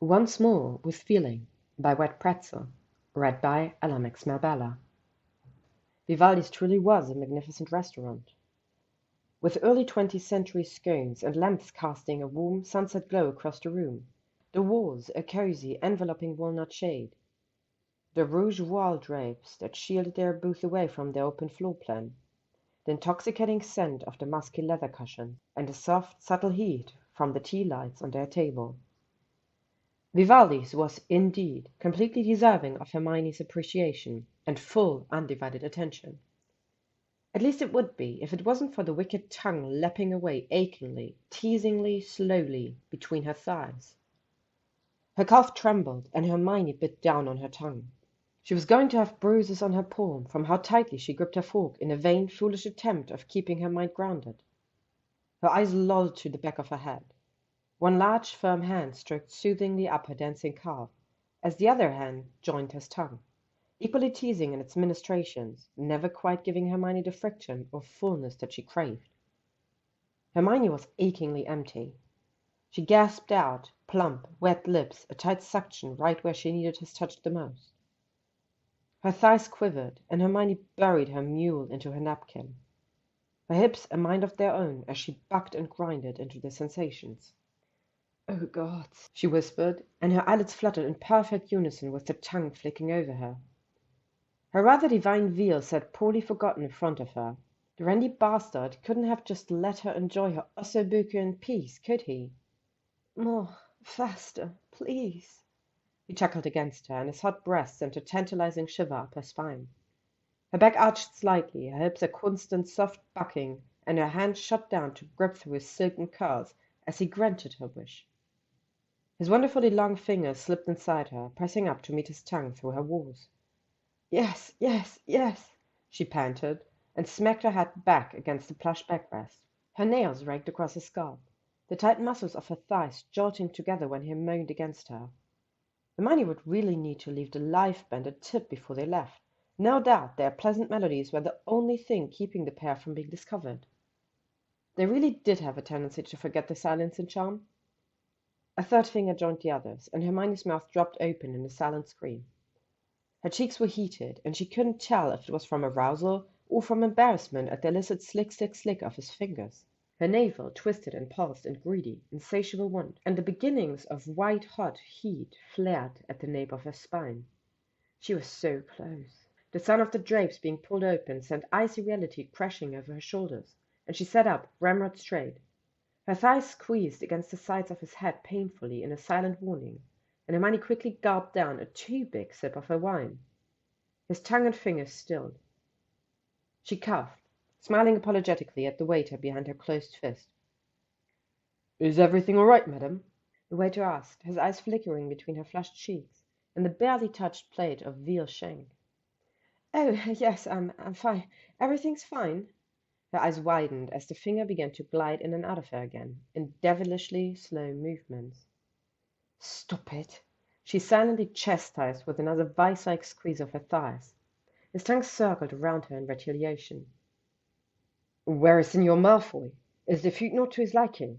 Once More with Feeling by Wetpretzel, read by Alamex Melbella. Vivaldi's truly was a magnificent restaurant, with early 20th century scones and lamps casting a warm sunset glow across the room, the walls a cozy, enveloping walnut shade, the rouge voile drapes that shielded their booth away from the open floor plan, the intoxicating scent of the musky leather cushions, and the soft, subtle heat from the tea lights on their table. Vivaldi's was, indeed, completely deserving of Hermione's appreciation and full, undivided attention. At least it would be, if it wasn't for the wicked tongue lapping away achingly, teasingly, slowly, between her thighs. Her calf trembled, and Hermione bit down on her tongue. She was going to have bruises on her palm from how tightly she gripped her fork in a vain, foolish attempt of keeping her mind grounded. Her eyes lolled to the back of her head. One large, firm hand stroked soothingly up her dancing calf, as the other hand joined his tongue, equally teasing in its ministrations, never quite giving Hermione the friction or fullness that she craved. Hermione was achingly empty. She gasped out, plump, wet lips, a tight suction right where she needed his touch the most. Her thighs quivered, and Hermione buried her mule into her napkin, her hips a mind of their own as she bucked and grinded into the sensations. "Oh, gods," she whispered, and her eyelids fluttered in perfect unison with the tongue flicking over her. Her rather divine veal sat poorly forgotten in front of her. The randy bastard couldn't have just let her enjoy her osso buco in peace, could he? "More, faster, please." He chuckled against her, and his hot breath sent a tantalizing shiver up her spine. Her back arched slightly, her hips a constant soft bucking, and her hand shot down to grip through his silken curls as he granted her wish. His wonderfully long fingers slipped inside her, pressing up to meet his tongue through her walls. "Yes, yes, yes," she panted, and smacked her head back against the plush backrest. Her nails raked across his scalp, the tight muscles of her thighs jolting together when he moaned against her. Hermione would really need to leave the live band a tip before they left. No doubt their pleasant melodies were the only thing keeping the pair from being discovered. They really did have a tendency to forget the silence and charm. A third finger joined the others, and Hermione's mouth dropped open in a silent scream. Her cheeks were heated, and she couldn't tell if it was from arousal or from embarrassment at the illicit slick, slick, slick of his fingers. Her navel twisted and pulsed in greedy, insatiable want, and the beginnings of white-hot heat flared at the nape of her spine. She was so close. The sound of the drapes being pulled open sent icy reality crashing over her shoulders, and she sat up, ramrod straight. Her thighs squeezed against the sides of his head painfully in a silent warning, and Hermione quickly gulped down a too big sip of her wine. His tongue and fingers stilled. She coughed, smiling apologetically at the waiter behind her closed fist. "Is everything all right, madam?" the waiter asked, his eyes flickering between her flushed cheeks and the barely touched plate of veal shank. "Oh, yes, I'm fine. Everything's fine." Her eyes widened as the finger began to glide in and out of her again, in devilishly slow movements. "Stop it!" she silently chastised with another vice-like squeeze of her thighs. His tongue circled around her in retaliation. "Where is Signor Malfoy? Is the food not to his liking?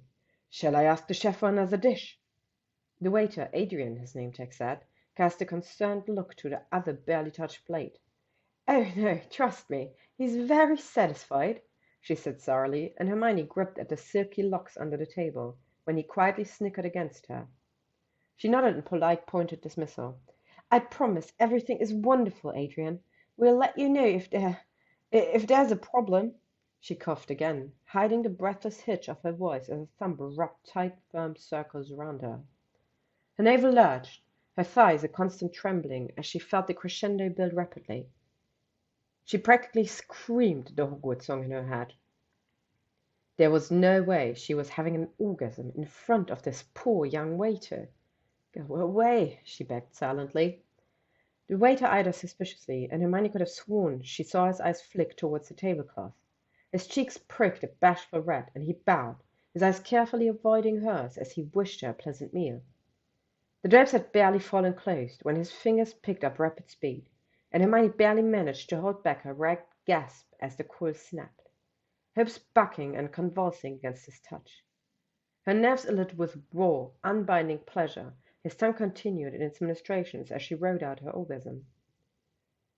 Shall I ask the chef for another dish?" The waiter, Adrian his name tag said, cast a concerned look to the other barely touched plate. "Oh, no, trust me, he's very satisfied," she said sourly, and Hermione gripped at the silky locks under the table, when he quietly snickered against her. She nodded in polite, pointed dismissal. "I promise everything is wonderful, Adrian. We'll let you know if there's a problem." She coughed again, hiding the breathless hitch of her voice as her thumb rubbed tight, firm circles around her. Her navel lurched, her thighs a constant trembling as she felt the crescendo build rapidly. She practically screamed the Hogwarts song in her head. There was no way she was having an orgasm in front of this poor young waiter. "Go away," she begged silently. The waiter eyed her suspiciously, and Hermione could have sworn she saw his eyes flick towards the tablecloth. His cheeks pricked a bashful red, and he bowed, his eyes carefully avoiding hers as he wished her a pleasant meal. The drapes had barely fallen closed when his fingers picked up rapid speed, and Hermione barely managed to hold back her ragged gasp as the coil snapped, hips bucking and convulsing against his touch. Her nerves elate with raw, unbinding pleasure, His tongue continued in its ministrations as she rode out her orgasm.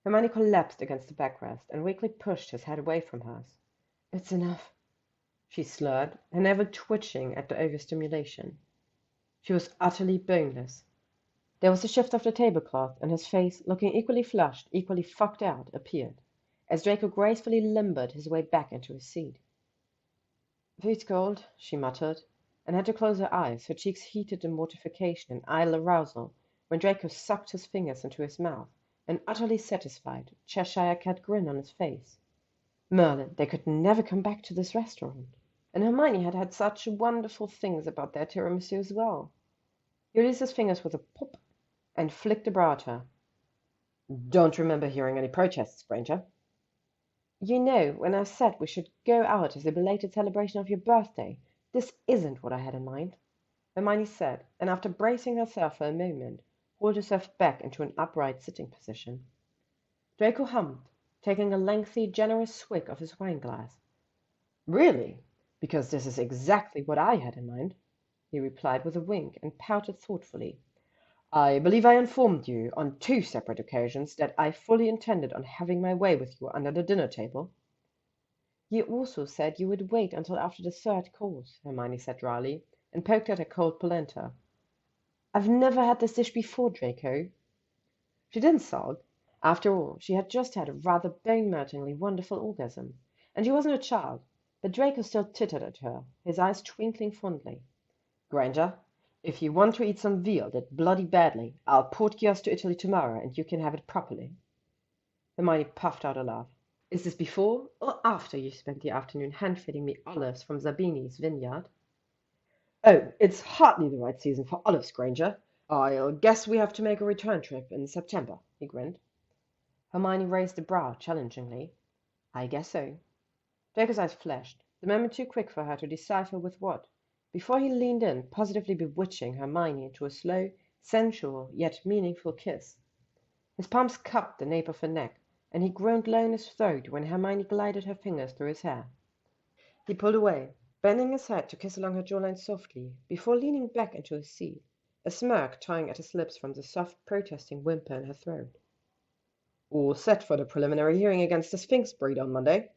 Hermione collapsed against the backrest and weakly pushed his head away from hers. "It's enough," she slurred, her navel twitching at the overstimulation. She was utterly boneless. There was a shift of the tablecloth, and his face, looking equally flushed, equally fucked out, appeared, as Draco gracefully limbered his way back into his seat. "Food's cold," she muttered, and had to close her eyes, her cheeks heated in mortification and idle arousal, when Draco sucked his fingers into his mouth, an utterly satisfied, Cheshire cat grin on his face. Merlin, they could never come back to this restaurant. And Hermione had had such wonderful things about their tiramisu as well. He released his fingers with a pop and flicked a brow at her. "Don't remember hearing any protests, Granger." "You know, when I said we should go out as a belated celebration of your birthday, this isn't what I had in mind," Hermione said, and after bracing herself for a moment, hauled herself back into an upright sitting position. Draco hummed, taking a lengthy, generous swig of his wine-glass. "Really? Because this is exactly what I had in mind," he replied with a wink, and pouted thoughtfully. "I believe I informed you on 2 separate occasions that I fully intended on having my way with you under the dinner table." "You also said you would wait until after the 3rd course," Hermione said dryly, and poked at her cold polenta. "I've never had this dish before, Draco." She didn't sulk. After all, she had just had a rather bone-meltingly wonderful orgasm, and she wasn't a child, but Draco still tittered at her, his eyes twinkling fondly. "Granger, if you want to eat some veal that bloody badly, I'll port yours to Italy tomorrow, and you can have it properly." Hermione puffed out a laugh. "Is this before or after you spent the afternoon hand-feeding me olives from Zabini's vineyard?" "Oh, it's hardly the right season for olives, Granger. I'll guess we have to make a return trip in September," he grinned. Hermione raised a brow challengingly. "I guess so." Draco's eyes flashed, the moment too quick for her to decipher with what, before he leaned in, positively bewitching Hermione into a slow, sensual, yet meaningful kiss. His palms cupped the nape of her neck, and he groaned low in his throat when Hermione glided her fingers through his hair. He pulled away, bending his head to kiss along her jawline softly, before leaning back into his seat, a smirk toying at his lips from the soft, protesting whimper in her throat. "All set for the preliminary hearing against the Sphinx breed on Monday?"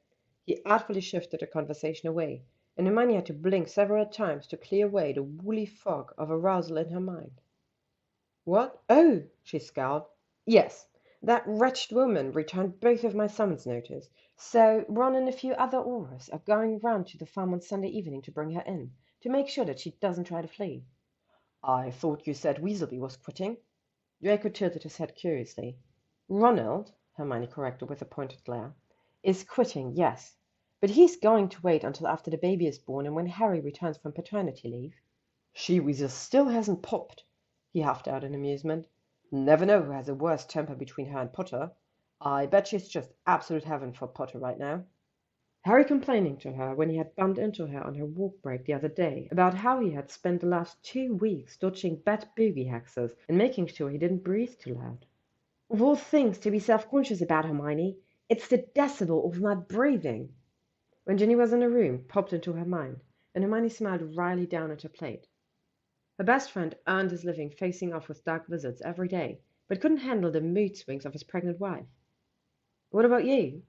He artfully shifted the conversation away, and Hermione had to blink several times to clear away the woolly fog of arousal in her mind. "What? Oh!" she scowled. "Yes, that wretched woman returned both of my summons notice, so Ron and a few other Aurors are going round to the farm on Sunday evening to bring her in, to make sure that she doesn't try to flee." "I thought you said Weaselby was quitting?" Draco tilted his head curiously. "Ronald," Hermione corrected with a pointed glare, "is quitting, yes. But he's going to wait until after the baby is born and when Harry returns from paternity leave." "She-Weasel still hasn't popped," he huffed out in amusement. "Never know who has a worse temper between her and Potter. I bet she's just absolute heaven for Potter right now." Harry complaining to her when he had bumped into her on her walk break the other day about how he had spent the last 2 weeks dodging bad booby hexers and making sure he didn't breathe too loud. "Of all things to be self-conscious about, Hermione, it's the decibel of my breathing." When Ginny was in the room, popped into her mind, and Hermione smiled wryly down at her plate. Her best friend earned his living facing off with dark wizards every day, but couldn't handle the mood swings of his pregnant wife. "What about you?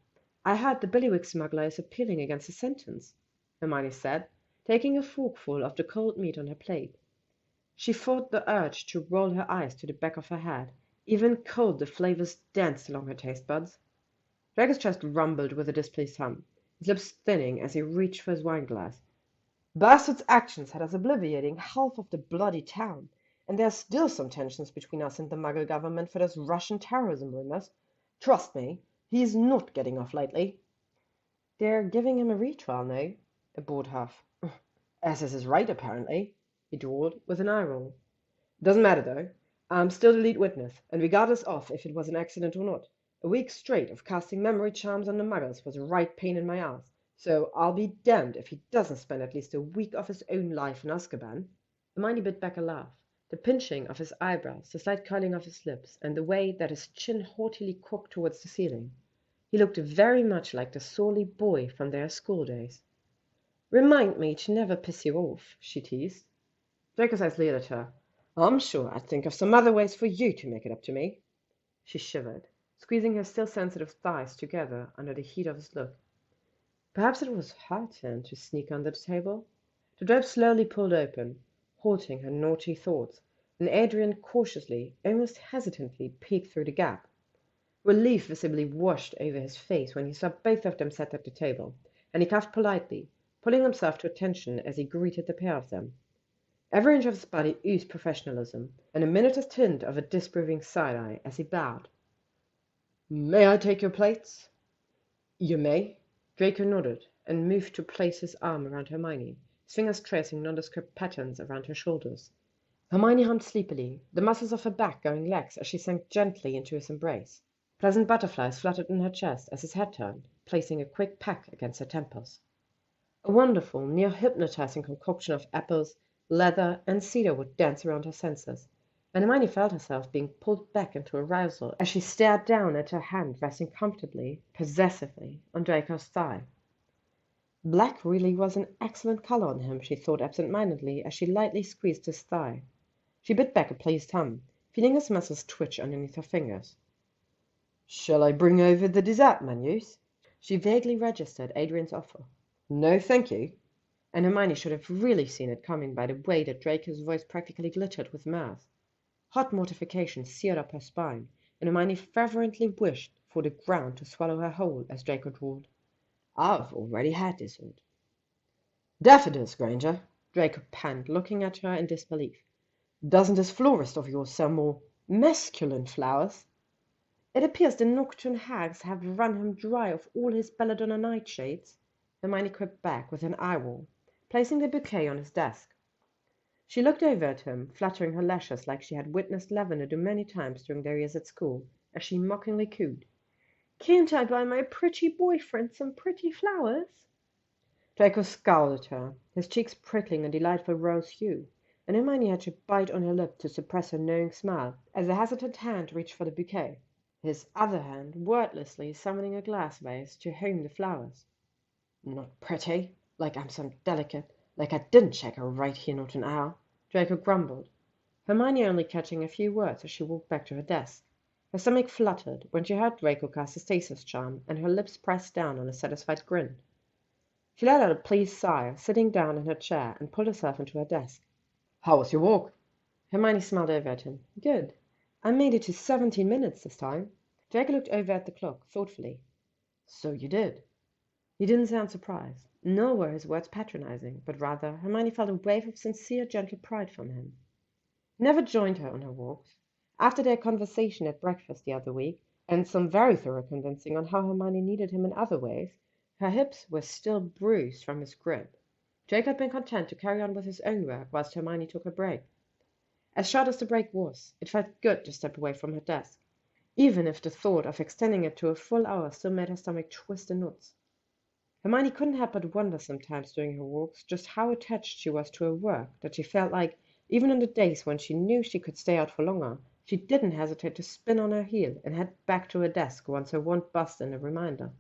I heard the Billywig smuggler is appealing against the sentence," Hermione said, taking a forkful of the cold meat on her plate. She fought the urge to roll her eyes to the back of her head. Even cold the flavors danced along her taste buds. Draco's chest rumbled with a displeased hum, his lips thinning as he reached for his wine-glass. "Bastard's actions had us obliterating half of the bloody town, and there are still some tensions between us and the Muggle government for those Russian terrorism rumors. Trust me, he's not getting off lightly." "They're giving him a retrial, no?" Abhorred huff. "As is his right, apparently," he drawled, with an eye roll. "Doesn't matter, though. I'm still the lead witness, and regardless of if it was an accident or not, a week straight of casting memory charms on the Muggles was a right pain in my ass, so I'll be damned if he doesn't spend at least a week of his own life in Azkaban." Hermione bit back a laugh, the pinching of his eyebrows, the slight curling of his lips, and the way that his chin haughtily cocked towards the ceiling. He looked very much like the surly boy from their school days. "Remind me to never piss you off," she teased. Draco's eyes leered at her. I'm sure I'd think of some other ways for you to make it up to me. She shivered, squeezing her still sensitive thighs together under the heat of his look. Perhaps it was her turn to sneak under the table. The door slowly pulled open, halting her naughty thoughts, and Adrian cautiously, almost hesitantly, peeked through the gap. Relief visibly washed over his face when he saw both of them sat at the table, and he coughed politely, pulling himself to attention as he greeted the pair of them. Every inch of his body oozed professionalism, and emitted a hint of a disapproving side-eye as he bowed. "May I take your plates?" "You may." Draco nodded, and moved to place his arm around Hermione, his fingers tracing nondescript patterns around her shoulders. Hermione hummed sleepily, the muscles of her back going lax as she sank gently into his embrace. Pleasant butterflies fluttered in her chest as his head turned, placing a quick peck against her temples. A wonderful, near-hypnotizing concoction of apples, leather, and cedar would dance around her senses, and Hermione felt herself being pulled back into arousal as she stared down at her hand resting comfortably, possessively, on Draco's thigh. Black really was an excellent color on him, she thought absent-mindedly as she lightly squeezed his thigh. She bit back a pleased hum, feeling his muscles twitch underneath her fingers. "Shall I bring over the dessert menus?" She vaguely registered Adrian's offer. "No, thank you." And Hermione should have really seen it coming by the way that Draco's voice practically glittered with mirth. Hot mortification seared up her spine, and Hermione fervently wished for the ground to swallow her whole as Draco drawled, "I've already had dessert." "Daffodils, Granger," Draco panned, looking at her in disbelief. "Doesn't this florist of yours sell more masculine flowers?" "It appears the nocturne hags have run him dry of all his belladonna nightshades," Hermione quipped back with an eye roll, placing the bouquet on his desk. She looked over at him, fluttering her lashes like she had witnessed Lavender do many times during their years at school, as she mockingly cooed, "Can't I buy my pretty boyfriend some pretty flowers?" Draco scowled at her, his cheeks prickling a delightful rose hue, and Hermione had to bite on her lip to suppress her knowing smile as a hesitant hand reached for the bouquet, his other hand wordlessly summoning a glass vase to home the flowers. "Not pretty, like I'm some delicate, like I didn't check her right here not an hour," Draco grumbled, Hermione only catching a few words as she walked back to her desk. Her stomach fluttered when she heard Draco cast a stasis charm, and her lips pressed down on a satisfied grin. She let out a pleased sigh, sitting down in her chair, and pulled herself into her desk. "How was your walk?" Hermione smiled over at him. "Good. I made it to 17 minutes this time." Draco looked over at the clock, thoughtfully. "So you did." He didn't sound surprised, nor were his words patronizing, but rather Hermione felt a wave of sincere, gentle pride from him. He never joined her on her walks. After their conversation at breakfast the other week, and some very thorough convincing on how Hermione needed him in other ways, her hips were still bruised from his grip. Draco had been content to carry on with his own work whilst Hermione took her break. As short as the break was, it felt good to step away from her desk, even if the thought of extending it to a full hour still made her stomach twist in knots. Hermione couldn't help but wonder sometimes during her walks just how attached she was to her work that she felt like, even on the days when she knew she could stay out for longer, she didn't hesitate to spin on her heel and head back to her desk once her want buzzed in a reminder.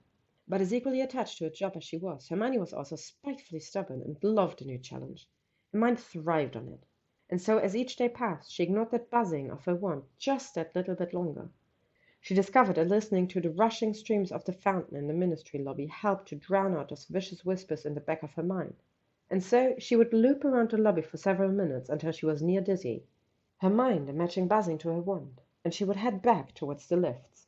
But as equally attached to her job as she was, Hermione was also spitefully stubborn and loved a new challenge. Her mind thrived on it. And so as each day passed, she ignored that buzzing of her want just that little bit longer. She discovered that listening to the rushing streams of the fountain in the ministry lobby helped to drown out those vicious whispers in the back of her mind. And so she would loop around the lobby for several minutes until she was near dizzy, her mind a matching buzzing to her want, and she would head back towards the lifts.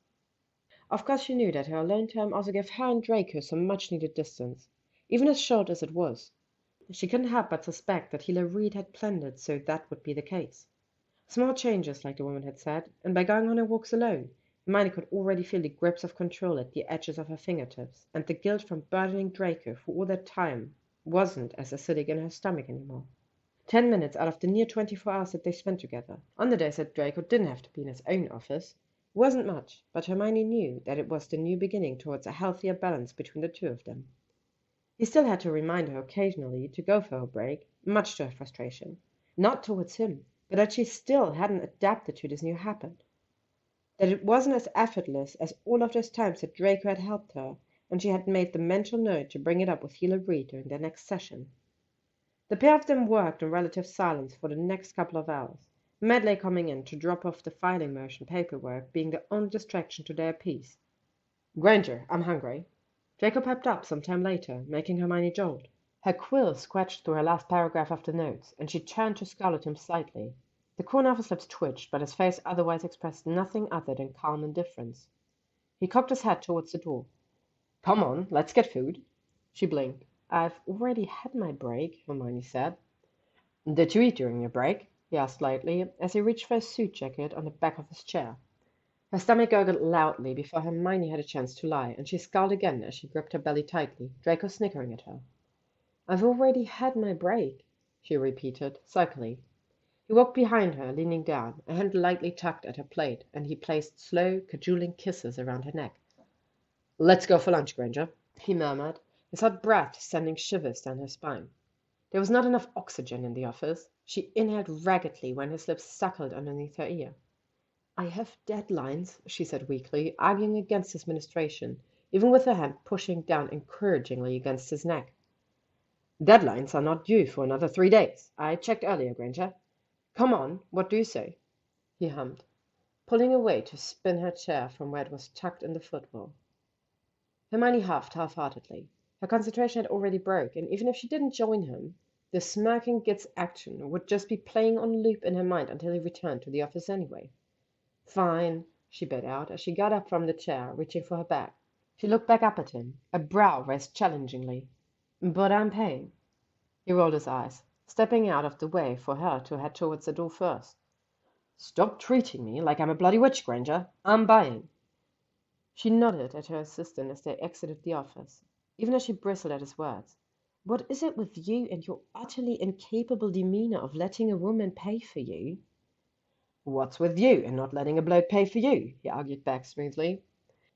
Of course she knew that her alone time also gave her and Draco some much-needed distance, even as short as it was. She couldn't help but suspect that Healer Reed had planned it so that would be the case. Small changes, like the woman had said, and by going on her walks alone, Hermione could already feel the grips of control at the edges of her fingertips, and the guilt from burdening Draco for all that time wasn't as acidic in her stomach anymore. 10 minutes out of the near 24 hours that they spent together, on the days that Draco didn't have to be in his own office, wasn't much, but Hermione knew that it was the new beginning towards a healthier balance between the two of them. He still had to remind her occasionally to go for a break, much to her frustration. Not towards him, but that she still hadn't adapted to this new habit. That it wasn't as effortless as all of those times that Draco had helped her, and she had made the mental note to bring it up with Healer Reed during their next session. The pair of them worked in relative silence for the next couple of hours, Medley coming in to drop off the filing motion paperwork being the only distraction to their piece. Granger, I'm hungry. Draco piped up some time later, making Hermione jolt. Her quill scratched through her last paragraph of the notes, and she turned to scowl at him slightly. The corner of his lips twitched, but his face otherwise expressed nothing other than calm indifference. He cocked his head towards the door. Come on, let's get food. She blinked. I've already had my break, Hermione said. Did you eat during your break? He asked lightly, as he reached for his suit jacket on the back of his chair. Her stomach gurgled loudly before Hermione had a chance to lie, and she scowled again as she gripped her belly tightly, Draco snickering at her. I've already had my break, she repeated, sulkily. He walked behind her, leaning down, a hand lightly tucked at her plate, and he placed slow, cajoling kisses around her neck. Let's go for lunch, Granger, he murmured, his hot breath sending shivers down her spine. There was not enough oxygen in the office. She inhaled raggedly when his lips suckled underneath her ear. I have deadlines, she said weakly, arguing against his ministration, even with her hand pushing down encouragingly against his neck. Deadlines are not due for another 3 days. I checked earlier, Granger. Come on, what do you say? He hummed, pulling away to spin her chair from where it was tucked in the footwall. Hermione huffed half-heartedly. Her concentration had already broke, and even if she didn't join him, the smirking Git's action would just be playing on loop in her mind until he returned to the office anyway. Fine, she bit out as she got up from the chair, reaching for her bag. She looked back up at him, a brow raised challengingly. But I'm paying. He rolled his eyes, stepping out of the way for her to head towards the door first. Stop treating me like I'm a bloody witch, Granger. I'm buying. She nodded at her assistant as they exited the office, even as she bristled at his words. What is it with you and your utterly incapable demeanor of letting a woman pay for you? What's with you and not letting a bloke pay for you? He argued back smoothly.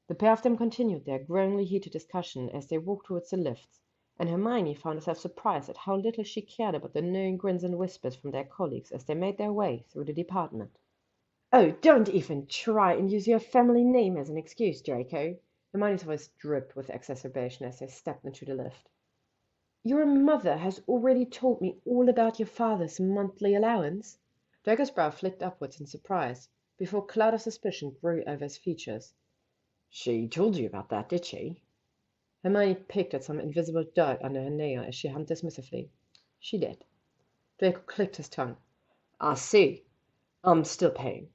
The pair of them continued their growingly heated discussion as they walked towards the lifts, and Hermione found herself surprised at how little she cared about the knowing grins and whispers from their colleagues as they made their way through the department. Oh, don't even try and use your family name as an excuse, Draco. Hermione's voice dripped with exacerbation as they stepped into the lift. Your mother has already told me all about your father's monthly allowance. Draco's brow flicked upwards in surprise, before a cloud of suspicion grew over his features. She told you about that, did she? Hermione picked at some invisible dirt under her nail as she hummed dismissively. She did. Draco clicked his tongue. I see. I'm still paying.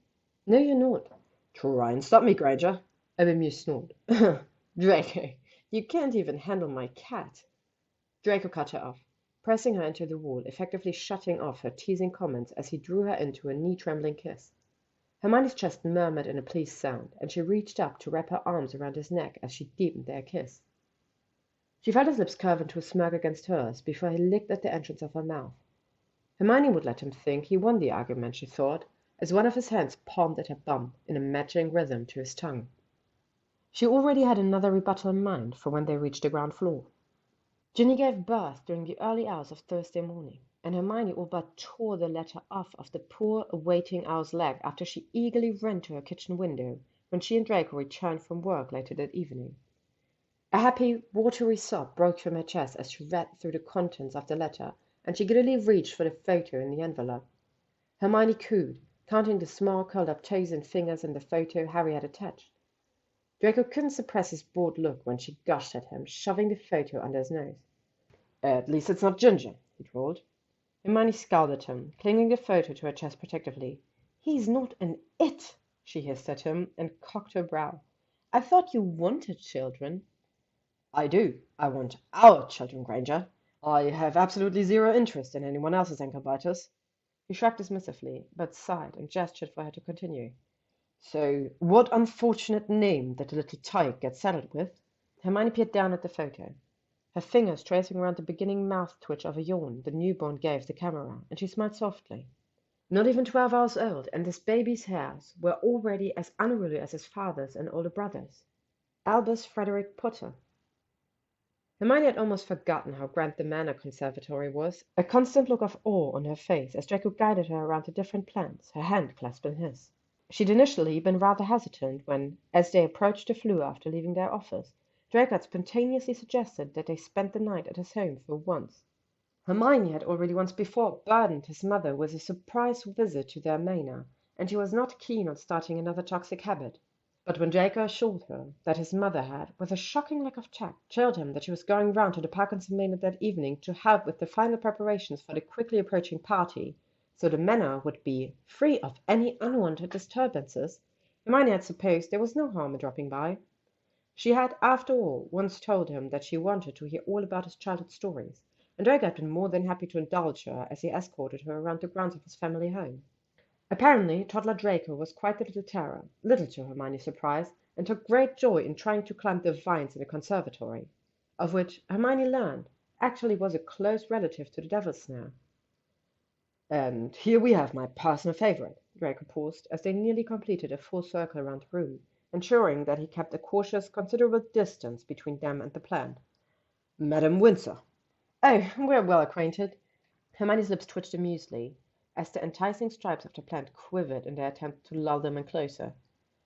No, you're not. Try and stop me, Granger. A bemused snort. Draco, you can't even handle my cat. Draco cut her off, pressing her into the wall, effectively shutting off her teasing comments as he drew her into a knee-trembling kiss. Hermione's chest murmured in a pleased sound, and she reached up to wrap her arms around his neck as she deepened their kiss. She felt his lips curve into a smirk against hers before he licked at the entrance of her mouth. Hermione would let him think he won the argument, she thought, as one of his hands palmed at her bum in a matching rhythm to his tongue. She already had another rebuttal in mind for when they reached the ground floor. Ginny gave birth during the early hours of Thursday morning, and Hermione all but tore the letter off of the poor awaiting owl's leg after she eagerly ran to her kitchen window when she and Draco returned from work later that evening. A happy, watery sob broke from her chest as she read through the contents of the letter, and she giddily reached for the photo in the envelope. Hermione cooed, counting the small curled-up toes and fingers in the photo Harry had attached. Draco couldn't suppress his bored look when she gushed at him, shoving the photo under his nose. At least it's not Ginger, he drawled. Hermione scowled at him, clinging the photo to her chest protectively. He's not an it, she hissed at him, and cocked her brow. I thought you wanted children. I do. I want our children, Granger. I have absolutely zero interest in anyone else's ankle-biters. He shrugged dismissively, but sighed and gestured for her to continue. So, what unfortunate name did the little tyke get saddled with? Hermione peered down at the photo, her fingers tracing around the beginning mouth twitch of a yawn the newborn gave the camera, and she smiled softly. Not even 12 hours old, and this baby's hairs were already as unruly as his father's and older brother's. Albus Frederick Potter. Hermione had almost forgotten how grand the Manor Conservatory was, a constant look of awe on her face as Draco guided her around the different plants, her hand clasped in his. She'd initially been rather hesitant when, as they approached the flue after leaving their office, Draco had spontaneously suggested that they spend the night at his home for once. Hermione had already once before burdened his mother with a surprise visit to their manor, and he was not keen on starting another toxic habit. But when Draco assured her that his mother had, with a shocking lack of tact, told him that she was going round to the Parkinson manor that evening to help with the final preparations for the quickly approaching party, so the manor would be free of any unwanted disturbances, Hermione had supposed there was no harm in dropping by. She had, after all, once told him that she wanted to hear all about his childhood stories, and Draco had been more than happy to indulge her as he escorted her around the grounds of his family home. Apparently, toddler Draco was quite the little terror, little to Hermione's surprise, and took great joy in trying to climb the vines in the conservatory, of which, Hermione learned, actually was a close relative to the devil's snare. And here we have my personal favourite. Draco paused as they nearly completed a full circle around the room, ensuring that he kept a cautious, considerable distance between them and the plant. Madam Windsor. Oh, we're well acquainted. Hermione's lips twitched amusedly, as the enticing stripes of the plant quivered in their attempt to lull them in closer.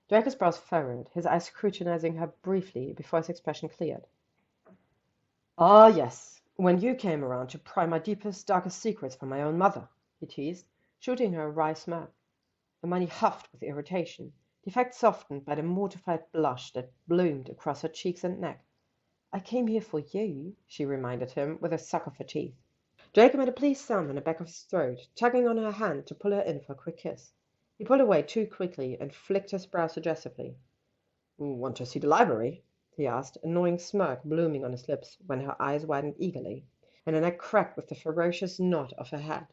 Draco's brows furrowed, his eyes scrutinizing her briefly before his expression cleared. Ah, yes, when you came around to pry my deepest, darkest secrets from my own mother, he teased, shooting her a wry smirk. Hermione huffed with irritation, the effect softened by the mortified blush that bloomed across her cheeks and neck. I came here for you, she reminded him, with a suck of her teeth. Draco made a pleased sound on the back of his throat, tugging on her hand to pull her in for a quick kiss. He pulled away too quickly and flicked his brow suggestively. Want to see the library? He asked, a knowing smirk blooming on his lips when her eyes widened eagerly, and her neck cracked with the ferocious nod of her head.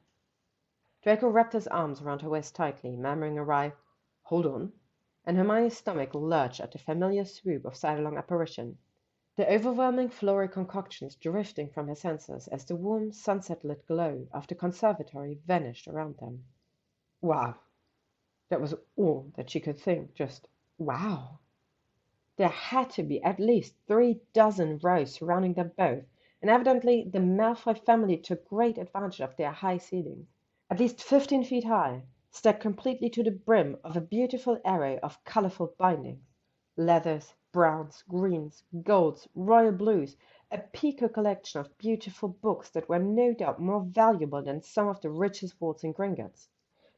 Draco wrapped his arms around her waist tightly, murmuring a wry, "Hold on," and Hermione's stomach lurched at the familiar swoop of sidelong apparition, the overwhelming floral concoctions drifting from her senses as the warm, sunset-lit glow of the conservatory vanished around them. Wow. That was all that she could think, just wow. There had to be at least 3 dozen rows surrounding them both, and evidently the Malfoy family took great advantage of their high ceilings, at least 15 feet high, stacked completely to the brim of a beautiful array of colorful bindings. Leathers, browns, greens, golds, royal blues, a peacock collection of beautiful books that were no doubt more valuable than some of the richest vaults in Gringotts.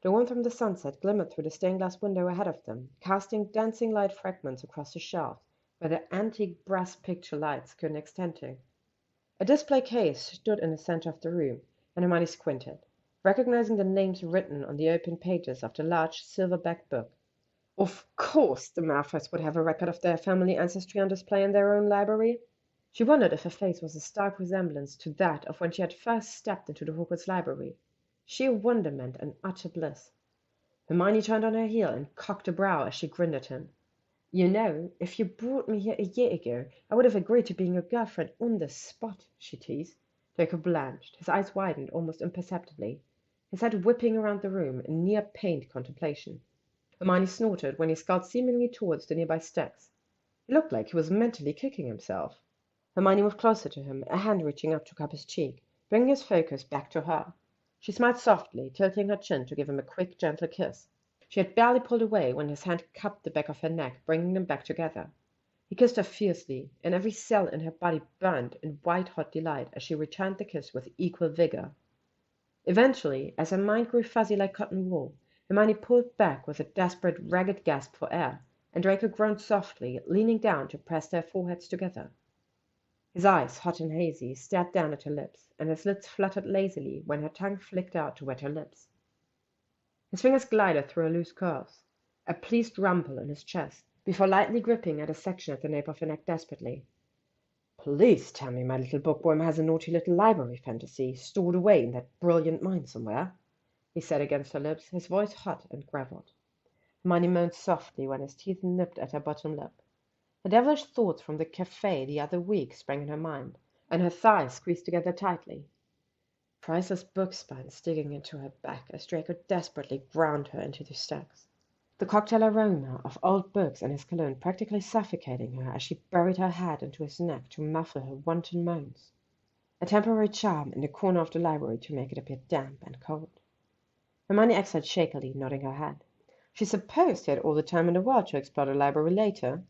The warmth from the sunset glimmered through the stained-glass window ahead of them, casting dancing light fragments across the shelves, where the antique brass picture lights couldn't extend to. A display case stood in the center of the room, and Hermione squinted, recognizing the names written on the open pages of the large silver-backed book. Of course the Malfoys would have a record of their family ancestry on display in their own library. She wondered if her face was a stark resemblance to that of when she had first stepped into the Hogwarts library. Sheer wonderment and utter bliss. Hermione turned on her heel and cocked a brow as she grinned at him. You know, if you brought me here a year ago, I would have agreed to being your girlfriend on the spot, she teased. Draco blanched, his eyes widened almost imperceptibly, his head whipping around the room in near-pained contemplation. Hermione snorted when he sculled seemingly towards the nearby stacks. He looked like he was mentally kicking himself. Hermione moved closer to him, a hand reaching up to cup his cheek, bringing his focus back to her. She smiled softly, tilting her chin to give him a quick, gentle kiss. She had barely pulled away when his hand cupped the back of her neck, bringing them back together. He kissed her fiercely, and every cell in her body burned in white-hot delight as she returned the kiss with equal vigor. Eventually, as her mind grew fuzzy like cotton wool, Hermione pulled back with a desperate, ragged gasp for air, and Draco groaned softly, leaning down to press their foreheads together. His eyes, hot and hazy, stared down at her lips, and his lids fluttered lazily when her tongue flicked out to wet her lips. His fingers glided through her loose curves, a pleased rumble in his chest, before lightly gripping at a section at the nape of her neck desperately. Please tell me my little bookworm has a naughty little library fantasy stored away in that brilliant mind somewhere, he said against her lips, his voice hot and gravelled. Hermione moaned softly when his teeth nipped at her bottom lip. The devilish thoughts from the cafe the other week sprang in her mind, and her thighs squeezed together tightly. Priceless book spines digging into her back as Draco desperately ground her into the stacks. The cocktail aroma of old books and his cologne practically suffocating her as she buried her head into his neck to muffle her wanton moans. A temporary charm in the corner of the library to make it appear damp and cold. Hermione exhaled shakily, nodding her head. She supposed he had all the time in the world to explore the library later.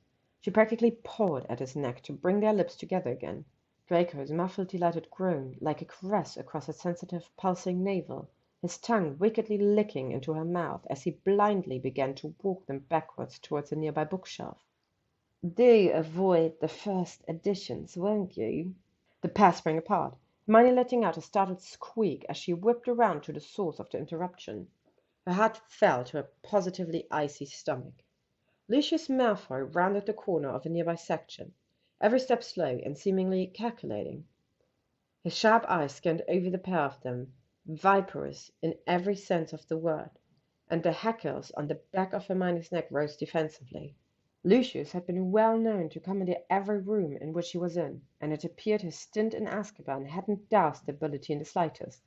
She practically pawed at his neck to bring their lips together again, Draco's muffled, delighted groan like a caress across her sensitive, pulsing navel, his tongue wickedly licking into her mouth as he blindly began to walk them backwards towards a nearby bookshelf. "Do avoid the first editions, won't you?" The pair sprang apart, Hermione letting out a startled squeak as she whipped around to the source of the interruption. Her heart fell to a positively icy stomach. Lucius Malfoy rounded the corner of a nearby section, every step slow and seemingly calculating. His sharp eyes scanned over the pair of them, viperous in every sense of the word, and the hackles on the back of Hermione's neck rose defensively. Lucius had been well known to come into every room in which he was in, and it appeared his stint in Azkaban hadn't doused the ability in the slightest.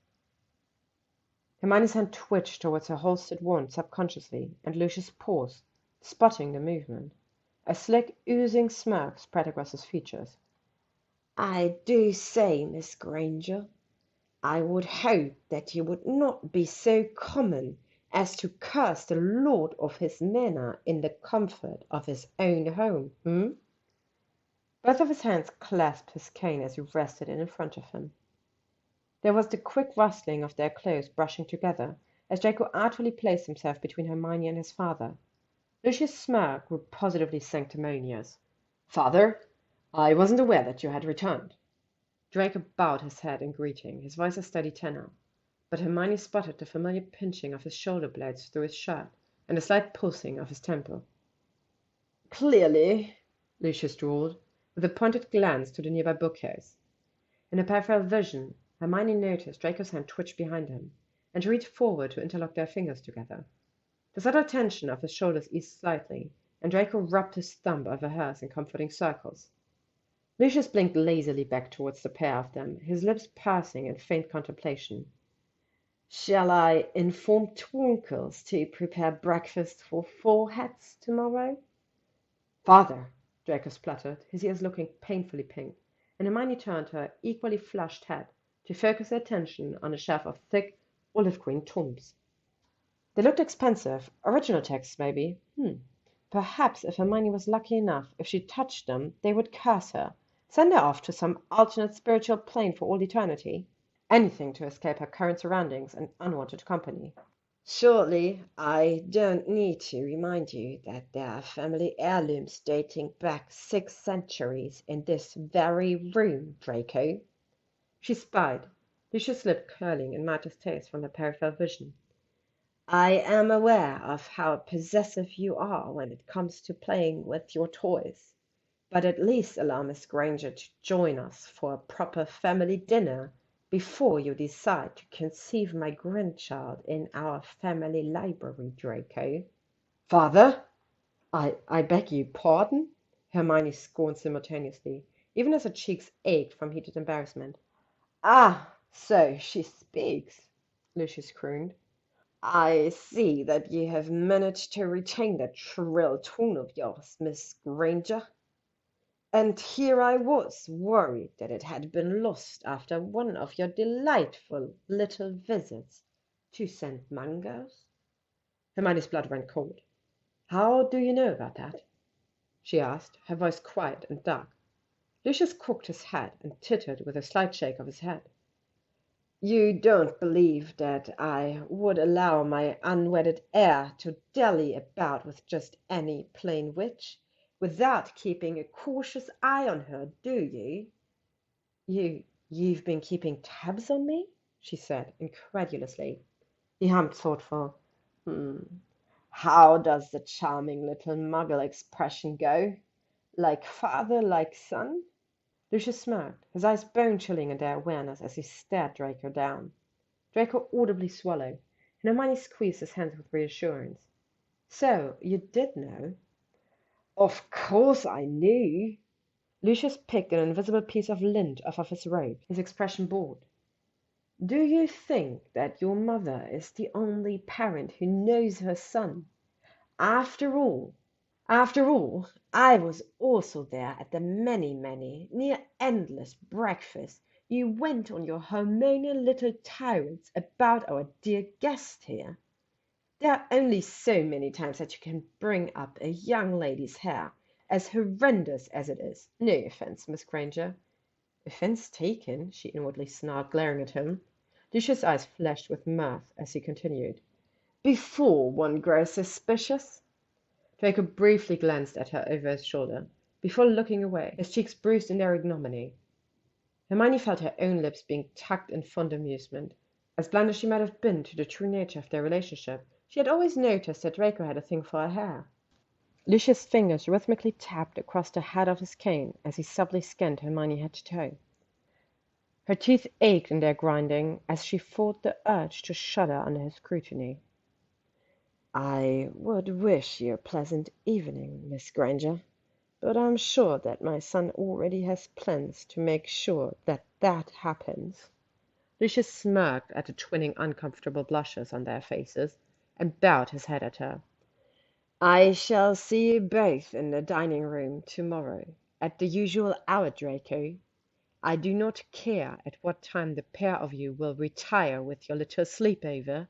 Hermione's hand twitched towards her holstered wand subconsciously, and Lucius paused, spotting the movement. A slick, oozing smirk spread across his features. "I do say, Miss Granger, I would hope that you would not be so common as to curse the lord of his manor in the comfort of his own home, Both of his hands clasped his cane as he rested it in front of him. There was the quick rustling of their clothes brushing together, as Draco artfully placed himself between Hermione and his father. Lucius' smirk grew positively sanctimonious. "Father, I wasn't aware that you had returned." Draco bowed his head in greeting, his voice a steady tenor, but Hermione spotted the familiar pinching of his shoulder blades through his shirt, and a slight pulsing of his temple. "Clearly," Lucius drawled, with a pointed glance to the nearby bookcase. In her peripheral vision, Hermione noticed Draco's hand twitch behind him, and she reached forward to interlock their fingers together. The subtle tension of his shoulders eased slightly, and Draco rubbed his thumb over hers in comforting circles. Lucius blinked lazily back towards the pair of them, his lips pursing in faint contemplation. "Shall I inform Twinkles to prepare breakfast for 4 heads tomorrow?" "Father!" Draco spluttered, his ears looking painfully pink, and Hermione turned her equally flushed head to focus her attention on a shelf of thick, olive-green tomes. They looked expensive, original texts maybe. Perhaps if Hermione was lucky enough, if she touched them, they would curse her, send her off to some alternate spiritual plane for all eternity. Anything to escape her current surroundings and unwanted company. "Surely I don't need to remind you that there are family heirlooms dating back 6 centuries in this very room, Draco." She spied, Lucius' lip curling in mild distaste from her peripheral vision. "I am aware of how possessive you are when it comes to playing with your toys, but at least allow Miss Granger to join us for a proper family dinner before you decide to conceive my grandchild in our family library, Draco." "Father, I beg you pardon?" Hermione scorned simultaneously, even as her cheeks ached from heated embarrassment. "Ah, so she speaks," Lucius crooned. "I see that you have managed to retain that shrill tone of yours, Miss Granger. And here I was, worried that it had been lost after one of your delightful little visits to St. Mungo's." Hermione's blood ran cold. "How do you know about that?" she asked, her voice quiet and dark. Lucius cocked his head and tittered with a slight shake of his head. "You don't believe that I would allow my unwedded heir to dally about with just any plain witch, without keeping a cautious eye on her, do you?" You've been keeping tabs on me?" she said, incredulously. He hummed thoughtful. How does the charming little muggle expression go? Like father, like son?" Lucius smirked, his eyes bone-chilling in their awareness as he stared Draco down. Draco audibly swallowed, and Hermione squeezed his hands with reassurance. "So, you did know?" "Of course I knew." Lucius picked an invisible piece of lint off of his robe, his expression bored. "Do you think that your mother is the only parent who knows her son? After all, I was also there at the many, near endless breakfast you went on your hormonal little tirades about our dear guest here. There are only so many times that you can bring up a young lady's hair, as horrendous as it is. No offence, Miss Granger. Offence taken, she inwardly snarled, glaring at him. Lucius' eyes flashed with mirth as he continued. Before one grows suspicious. Draco briefly glanced at her over his shoulder, before looking away, his cheeks bruised in their ignominy. Hermione felt her own lips being tucked in fond amusement. As blind as she might have been to the true nature of their relationship, she had always noticed that Draco had a thing for her hair. Lucius' fingers rhythmically tapped across the head of his cane as he subtly scanned Hermione head to toe. Her teeth ached in their grinding as she fought the urge to shudder under his scrutiny. "I would wish you a pleasant evening, Miss Granger, but I'm sure that my son already has plans to make sure that that happens." Lucius smirked at the twinning uncomfortable blushes on their faces, and bowed his head at her. "I shall see you both in the dining room tomorrow, at the usual hour, Draco. I do not care at what time the pair of you will retire with your little sleepover.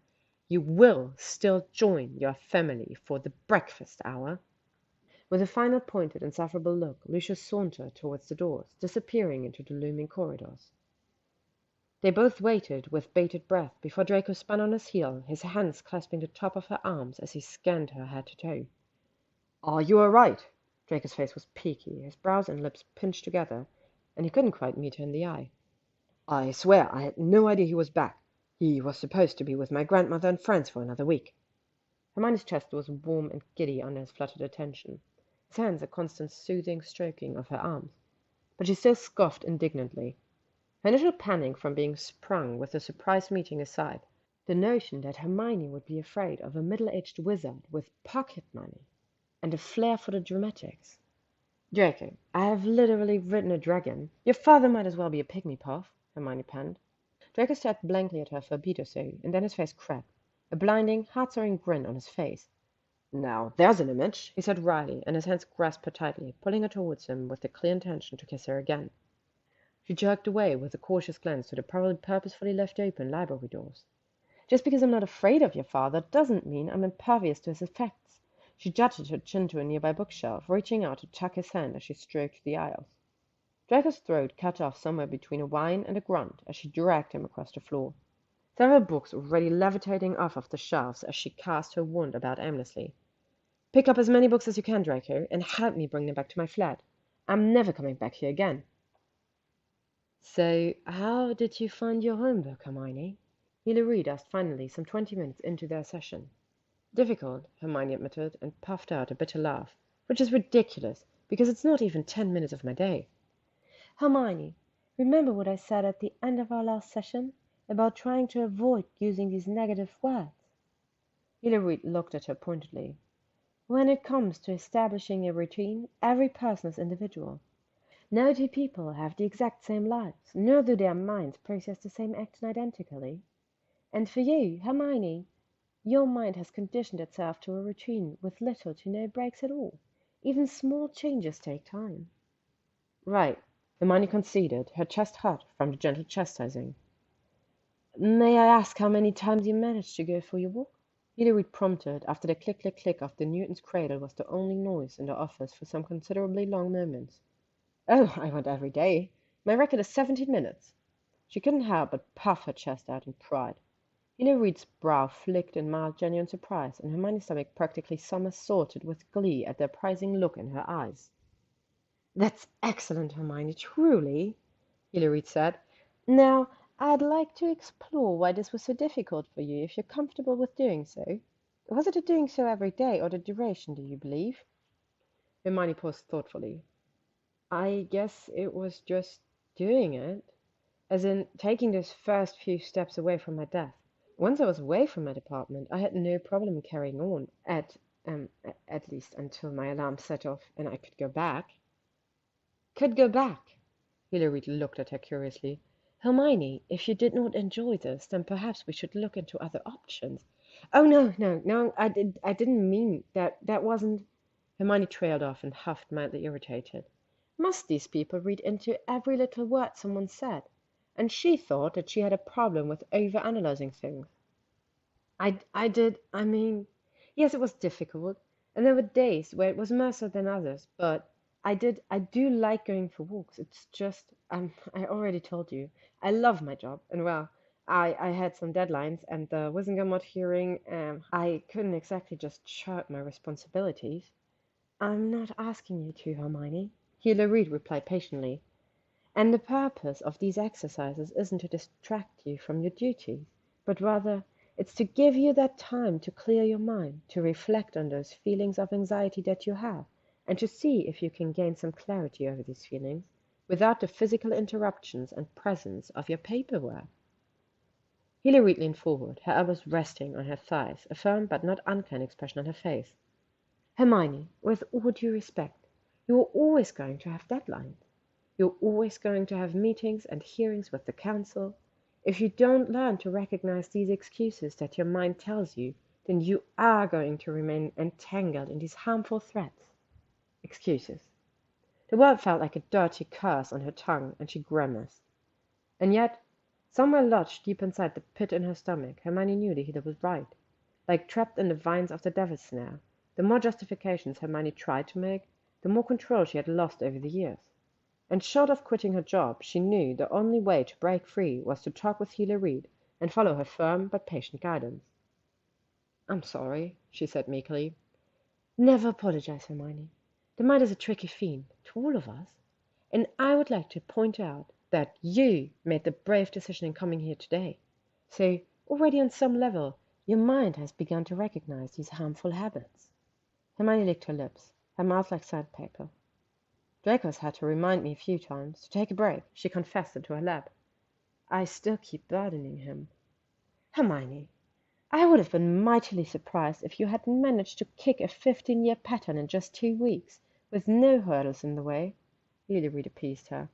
You will still join your family for the breakfast hour." With a final pointed, insufferable look, Lucius sauntered towards the doors, disappearing into the looming corridors. They both waited with bated breath before Draco spun on his heel, his hands clasping the top of her arms as he scanned her head to toe. "Are you all right?" Draco's face was peaky, his brows and lips pinched together, and he couldn't quite meet her in the eye. "I swear I had no idea he was back. He was supposed to be with my grandmother and friends for another week." Hermione's chest was warm and giddy under his fluttered attention, his hands a constant soothing stroking of her arms, but she still scoffed indignantly. Her initial panic from being sprung with the surprise meeting aside, the notion that Hermione would be afraid of a middle-aged wizard with pocket money and a flair for the dramatics. "Draco, I have literally ridden a dragon. Your father might as well be a pygmy puff," Hermione panned. Draco stared blankly at her for a beat or so, and then his face cracked, a blinding, heart-soaring grin on his face. "Now, there's an image," he said wryly, and his hands grasped her tightly, pulling her towards him with the clear intention to kiss her again. She jerked away with a cautious glance to the probably purposefully left open library doors. "Just because I'm not afraid of your father doesn't mean I'm impervious to his effects." She jutted her chin to a nearby bookshelf, reaching out to tuck his hand as she stroked the aisles. Draco's throat cut off somewhere between a whine and a grunt as she dragged him across the floor. Several books already levitating off of the shelves as she cast her wand about aimlessly. "Pick up as many books as you can, Draco, and help me bring them back to my flat. I'm never coming back here again." "So, how did you find your homework, Hermione?" Reed asked finally, some 20 minutes into their session. "Difficult," Hermione admitted, and puffed out a bitter laugh, "which is ridiculous, because it's not even 10 minutes of my day." "Hermione, remember what I said at the end of our last session about trying to avoid using these negative words?" Reed looked at her pointedly. "When it comes to establishing a routine, every person is individual. No two people have the exact same lives, nor do their minds process the same action identically. And for you, Hermione, your mind has conditioned itself to a routine with little to no breaks at all. Even small changes take time." "Right," Hermione conceded, her chest hot from the gentle chastising. "May I ask how many times you manage to go for your walk?" Reed prompted, after the click-click-click of the Newton's cradle was the only noise in the office for some considerably long moments. "Oh, I went every day. My record is 17 minutes." She couldn't help but puff her chest out in pride. Reed's brow flicked in mild, genuine surprise, and Hermione's stomach practically somersaulted with glee at the apprising look in her eyes. "That's excellent, Hermione, truly," Reed said. "Now, I'd like to explore why this was so difficult for you, if you're comfortable with doing so. Was it the doing so every day, or the duration, do you believe?" Hermione paused thoughtfully. "I guess it was just doing it. As in, taking those first few steps away from my death. Once I was away from my department, I had no problem carrying on, at least until my alarm set off and I could go back." "Could go back?" Reed looked at her curiously. "Hermione, if you did not enjoy this, then perhaps we should look into other options." "Oh, no, I didn't mean that. That wasn't—" Hermione trailed off and huffed, mildly irritated. Must these people read into every little word someone said? And she thought that she had a problem with over-analyzing things. I mean, yes, it was difficult, and there were days where it was more so than others, but I do like going for walks. It's just, I already told you, I love my job. And well, I had some deadlines and the Wizengamot hearing, I couldn't exactly just shirk my responsibilities. I'm not asking you to, Hermione, Healer Reed replied patiently. And the purpose of these exercises isn't to distract you from your duties, but rather it's to give you that time to clear your mind, to reflect on those feelings of anxiety that you have, and to see if you can gain some clarity over these feelings without the physical interruptions and presence of your paperwork. Hilary leaned forward, her elbows resting on her thighs, a firm but not unkind expression on her face. Hermione, with all due respect, you are always going to have deadlines. You're always going to have meetings and hearings with the council. If you don't learn to recognize these excuses that your mind tells you, then you are going to remain entangled in these harmful threats. Excuses. The word felt like a dirty curse on her tongue, and she grimaced. And yet, somewhere lodged deep inside the pit in her stomach, Hermione knew the healer was right. Like trapped in the vines of the devil's snare, the more justifications Hermione tried to make, the more control she had lost over the years. And short of quitting her job, she knew the only way to break free was to talk with Healer Reed and follow her firm but patient guidance. I'm sorry, she said meekly. Never apologize, Hermione. The mind is a tricky fiend, to all of us. And I would like to point out that you made the brave decision in coming here today. So, already on some level, your mind has begun to recognize these harmful habits. Hermione licked her lips, her mouth like sandpaper. Draco's had to remind me a few times to take a break, she confessed into her lap. I still keep burdening him. Hermione, I would have been mightily surprised if you had managed to kick a 15-year pattern in just 2 weeks, with no hurdles in the way. Reed appeased her.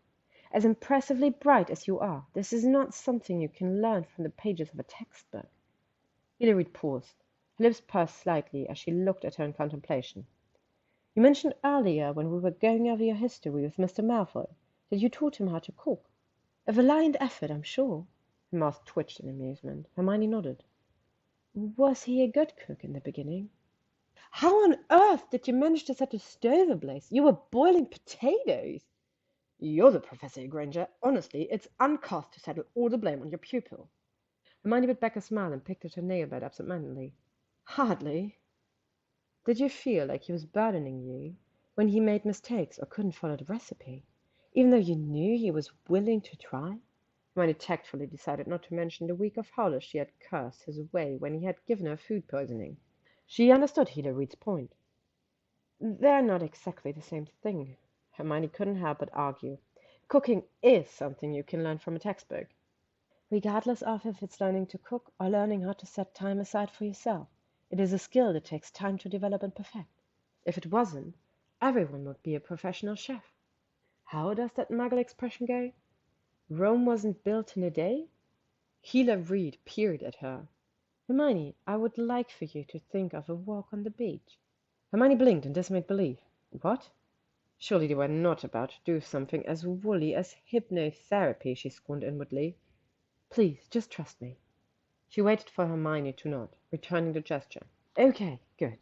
As impressively bright as you are, this is not something you can learn from the pages of a textbook. Reed paused. Her lips pursed slightly as she looked at her in contemplation. You mentioned earlier, when we were going over your history with Mr. Malfoy, that you taught him how to cook. A valiant effort, I'm sure. Her mouth twitched in amusement. Hermione nodded. Was he a good cook in the beginning? How on earth did you manage to set a stove ablaze? You were boiling potatoes. You're the Professor Granger. Honestly, it's uncouth to settle all the blame on your pupil. Hermione bit back a smile and picked at her nail bed absent-mindedly. Hardly. Did you feel like he was burdening you when he made mistakes or couldn't follow the recipe, even though you knew he was willing to try? Hermione tactfully decided not to mention the week of howlers she had cursed his way when he had given her food poisoning. She understood Healer Reed's point. They're not exactly the same thing, Hermione couldn't help but argue. Cooking is something you can learn from a textbook, regardless of if it's learning to cook or learning how to set time aside for yourself. It is a skill that takes time to develop and perfect. If it wasn't, everyone would be a professional chef. How does that Muggle expression go? Rome wasn't built in a day? Healer Reed peered at her. Hermione, I would like for you to think of a walk on the beach. Hermione blinked in dismayed belief. What? Surely they were not about to do something as woolly as hypnotherapy, she scorned inwardly. Please, just trust me. She waited for Hermione to nod, returning the gesture. Okay, good.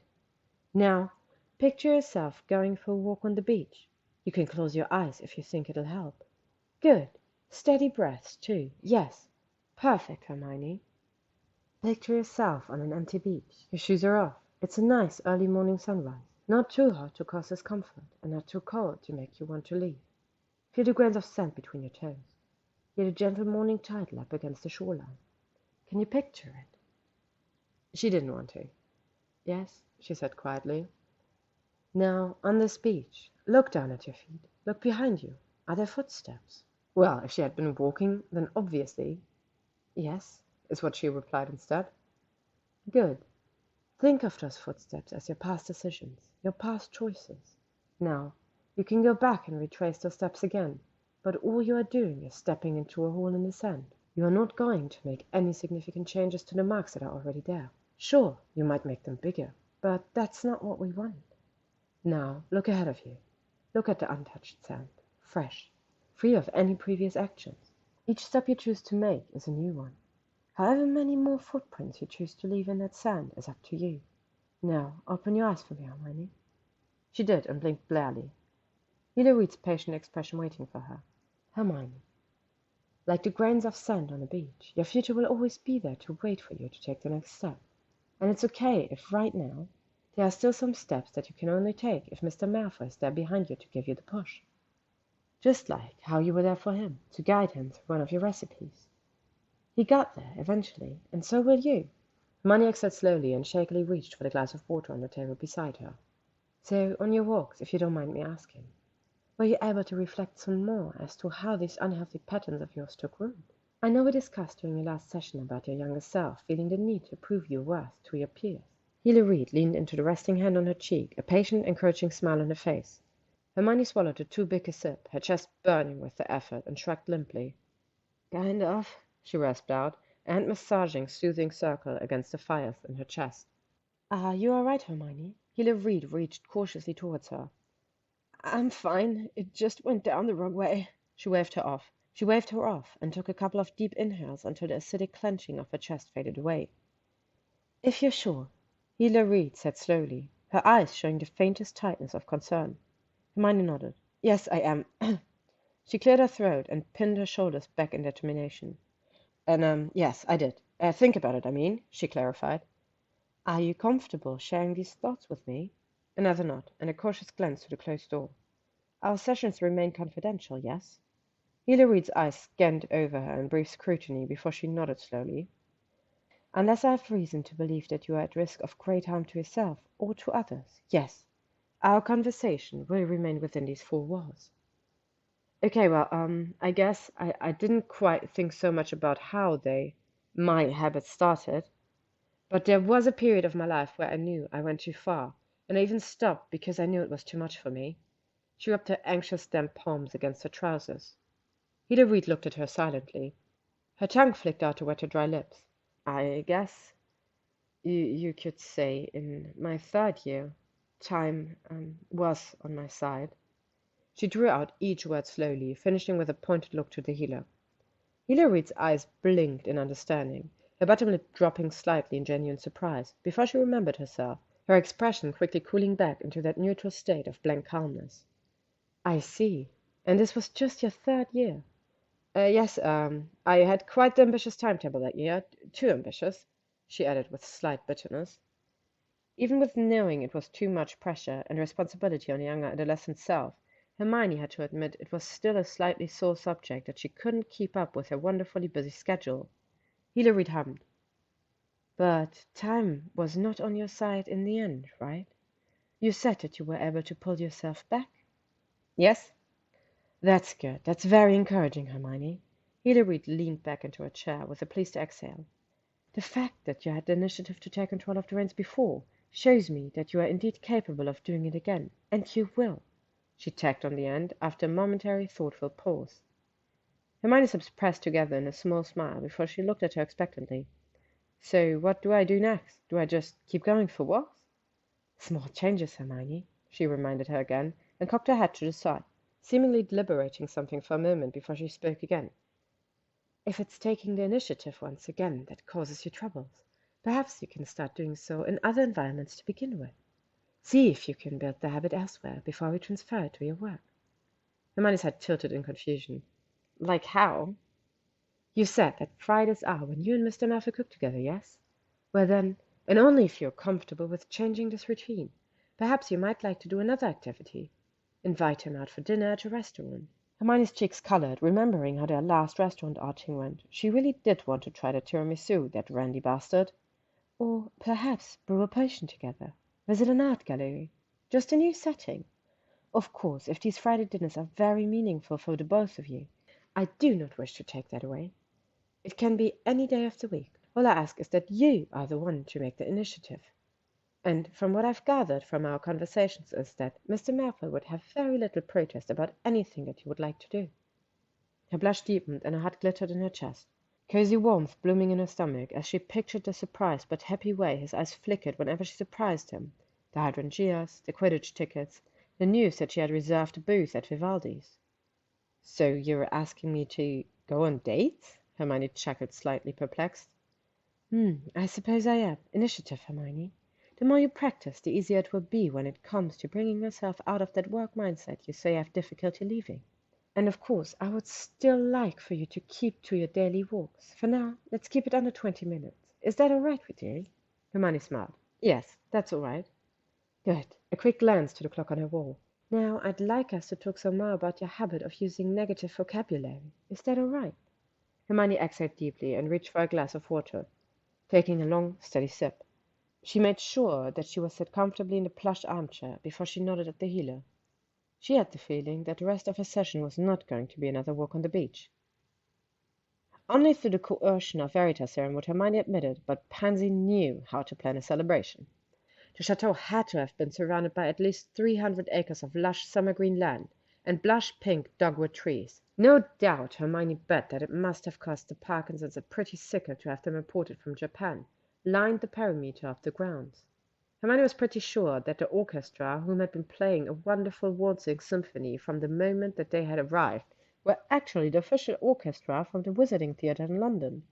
Now, picture yourself going for a walk on the beach. You can close your eyes if you think it'll help. Good. Steady breaths, too. Yes. Perfect, Hermione. Picture yourself on an empty beach. Your shoes are off. It's a nice early morning sunrise. Not too hot to cause discomfort, and not too cold to make you want to leave. Feel the grains of sand between your toes. Hear the gentle morning tide lap against the shoreline. Can you picture it? She didn't want to. Yes, she said quietly. Now, on this beach, look down at your feet. Look behind you. Are there footsteps? Well, if she had been walking, then obviously. Yes, is what she replied instead. Good. Think of those footsteps as your past decisions, your past choices. Now, you can go back and retrace those steps again, but all you are doing is stepping into a hole in the sand. You are not going to make any significant changes to the marks that are already there. Sure, you might make them bigger, but that's not what we want. Now, look ahead of you. Look at the untouched sand, fresh, free of any previous actions. Each step you choose to make is a new one. However many more footprints you choose to leave in that sand is up to you. Now, open your eyes for me, Hermione. She did, and blinked blearily. Hilda reads patient expression waiting for her. Hermione, like the grains of sand on a beach, your future will always be there to wait for you to take the next step. And it's okay if right now there are still some steps that you can only take if Mr. Malfoy is there behind you to give you the push. Just like how you were there for him, to guide him through one of your recipes. He got there eventually, and so will you. Hermione exhaled slowly and shakily reached for the glass of water on the table beside her. So, on your walks, if you don't mind me asking, were you able to reflect some more as to how these unhealthy patterns of yours took root? I know we discussed during your last session about your younger self feeling the need to prove your worth to your peers. Healer Reed leaned into the resting hand on her cheek, a patient, encouraging smile on her face. Hermione swallowed a too big a sip, her chest burning with the effort, and shrugged limply. Kind of, she rasped out, a hand massaging soothing circle against the fires in her chest. Ah, you are right, Hermione. Healer Reed reached cautiously towards her. I'm fine. It just went down the wrong way. She waved her off, and took a couple of deep inhales until the acidic clenching of her chest faded away. If you're sure, Healer Reed said slowly, her eyes showing the faintest tightness of concern. Hermione nodded. Yes, I am. She cleared her throat and pinned her shoulders back in determination. And, yes, I did. Think about it, I mean, she clarified. Are you comfortable sharing these thoughts with me? Another nod, and a cautious glance to the closed door. Our sessions remain confidential, yes? Healer Reed's eyes scanned over her in brief scrutiny before she nodded slowly. Unless I have reason to believe that you are at risk of great harm to yourself or to others, yes. Our conversation will remain within these four walls. Okay, well, I guess I didn't quite think so much about how my habits started, but there was a period of my life where I knew I went too far, and I even stopped because I knew it was too much for me. She rubbed her anxious damp palms against her trousers. Hilda Reed looked at her silently. Her tongue flicked out to wet her dry lips. I guess you could say in my third year, time was on my side. She drew out each word slowly, finishing with a pointed look to the healer. Healer Reed's eyes blinked in understanding, her bottom lip dropping slightly in genuine surprise, before she remembered herself, her expression quickly cooling back into that neutral state of blank calmness. I see. And this was just your third year? Yes, I had quite the ambitious timetable that year. Too ambitious, she added with slight bitterness. Even with knowing it was too much pressure and responsibility on the younger adolescent self, Hermione had to admit it was still a slightly sore subject that she couldn't keep up with her wonderfully busy schedule. Hilary hummed. But time was not on your side in the end, right? You said that you were able to pull yourself back? Yes. That's good. That's very encouraging, Hermione. Hilary leaned back into her chair with a pleased exhale. The fact that you had the initiative to take control of the reins before shows me that you are indeed capable of doing it again, and you will, she tacked on the end, after a momentary thoughtful pause. Hermione's lips pressed together in a small smile before she looked at her expectantly. So what do I do next? Do I just keep going for walks? Small changes, Hermione, she reminded her again, and cocked her head to the side, seemingly deliberating something for a moment before she spoke again. If it's taking the initiative once again that causes you troubles, perhaps you can start doing so in other environments to begin with. See if you can build the habit elsewhere before we transfer it to your work. Hermione's head tilted in confusion. Like how? You said that Fridays are when you and Mr. Malfoy cook together, yes? Well then, and only if you're comfortable with changing this routine, perhaps you might like to do another activity. Invite him out for dinner at a restaurant. Hermione's cheeks colored, remembering how their last restaurant outing went. She really did want to try the tiramisu, that randy bastard. Or perhaps brew a potion together. Visit an art gallery. Just a new setting. Of course, if these Friday dinners are very meaningful for the both of you, I do not wish to take that away. It can be any day of the week. All I ask is that you are the one to make the initiative. And from what I've gathered from our conversations is that Mr. Malfoy would have very little protest about anything that you would like to do. Her blush deepened and her heart glittered in her chest, cozy warmth blooming in her stomach as she pictured the surprised but happy way his eyes flickered whenever she surprised him. The hydrangeas, the Quidditch tickets, the news that she had reserved a booth at Vivaldi's. So you're asking me to go on dates? Hermione chuckled, slightly perplexed. I suppose I am. Initiative, Hermione. The more you practice, the easier it will be when it comes to bringing yourself out of that work mindset you say you have difficulty leaving. And of course, I would still like for you to keep to your daily walks. For now, let's keep it under 20 minutes. Is that all right with you? Hermione smiled. Yes, that's all right. Good. A quick glance to the clock on her wall. Now, I'd like us to talk some more about your habit of using negative vocabulary. Is that all right? Hermione exhaled deeply and reached for a glass of water, taking a long, steady sip. She made sure that she was set comfortably in the plush armchair before she nodded at the healer. She had the feeling that the rest of her session was not going to be another walk on the beach. Only through the coercion of Veritaserum would Hermione admit it, but Pansy knew how to plan a celebration. The chateau had to have been surrounded by at least 300 acres of lush summer green land and blush pink dogwood trees. No doubt Hermione bet that it must have cost the Parkinsons a pretty sickle to have them imported from Japan, lined the perimeter of the grounds. Hermione was pretty sure that the orchestra, whom had been playing a wonderful waltzing symphony from the moment that they had arrived, were actually the official orchestra from the Wizarding Theatre in London.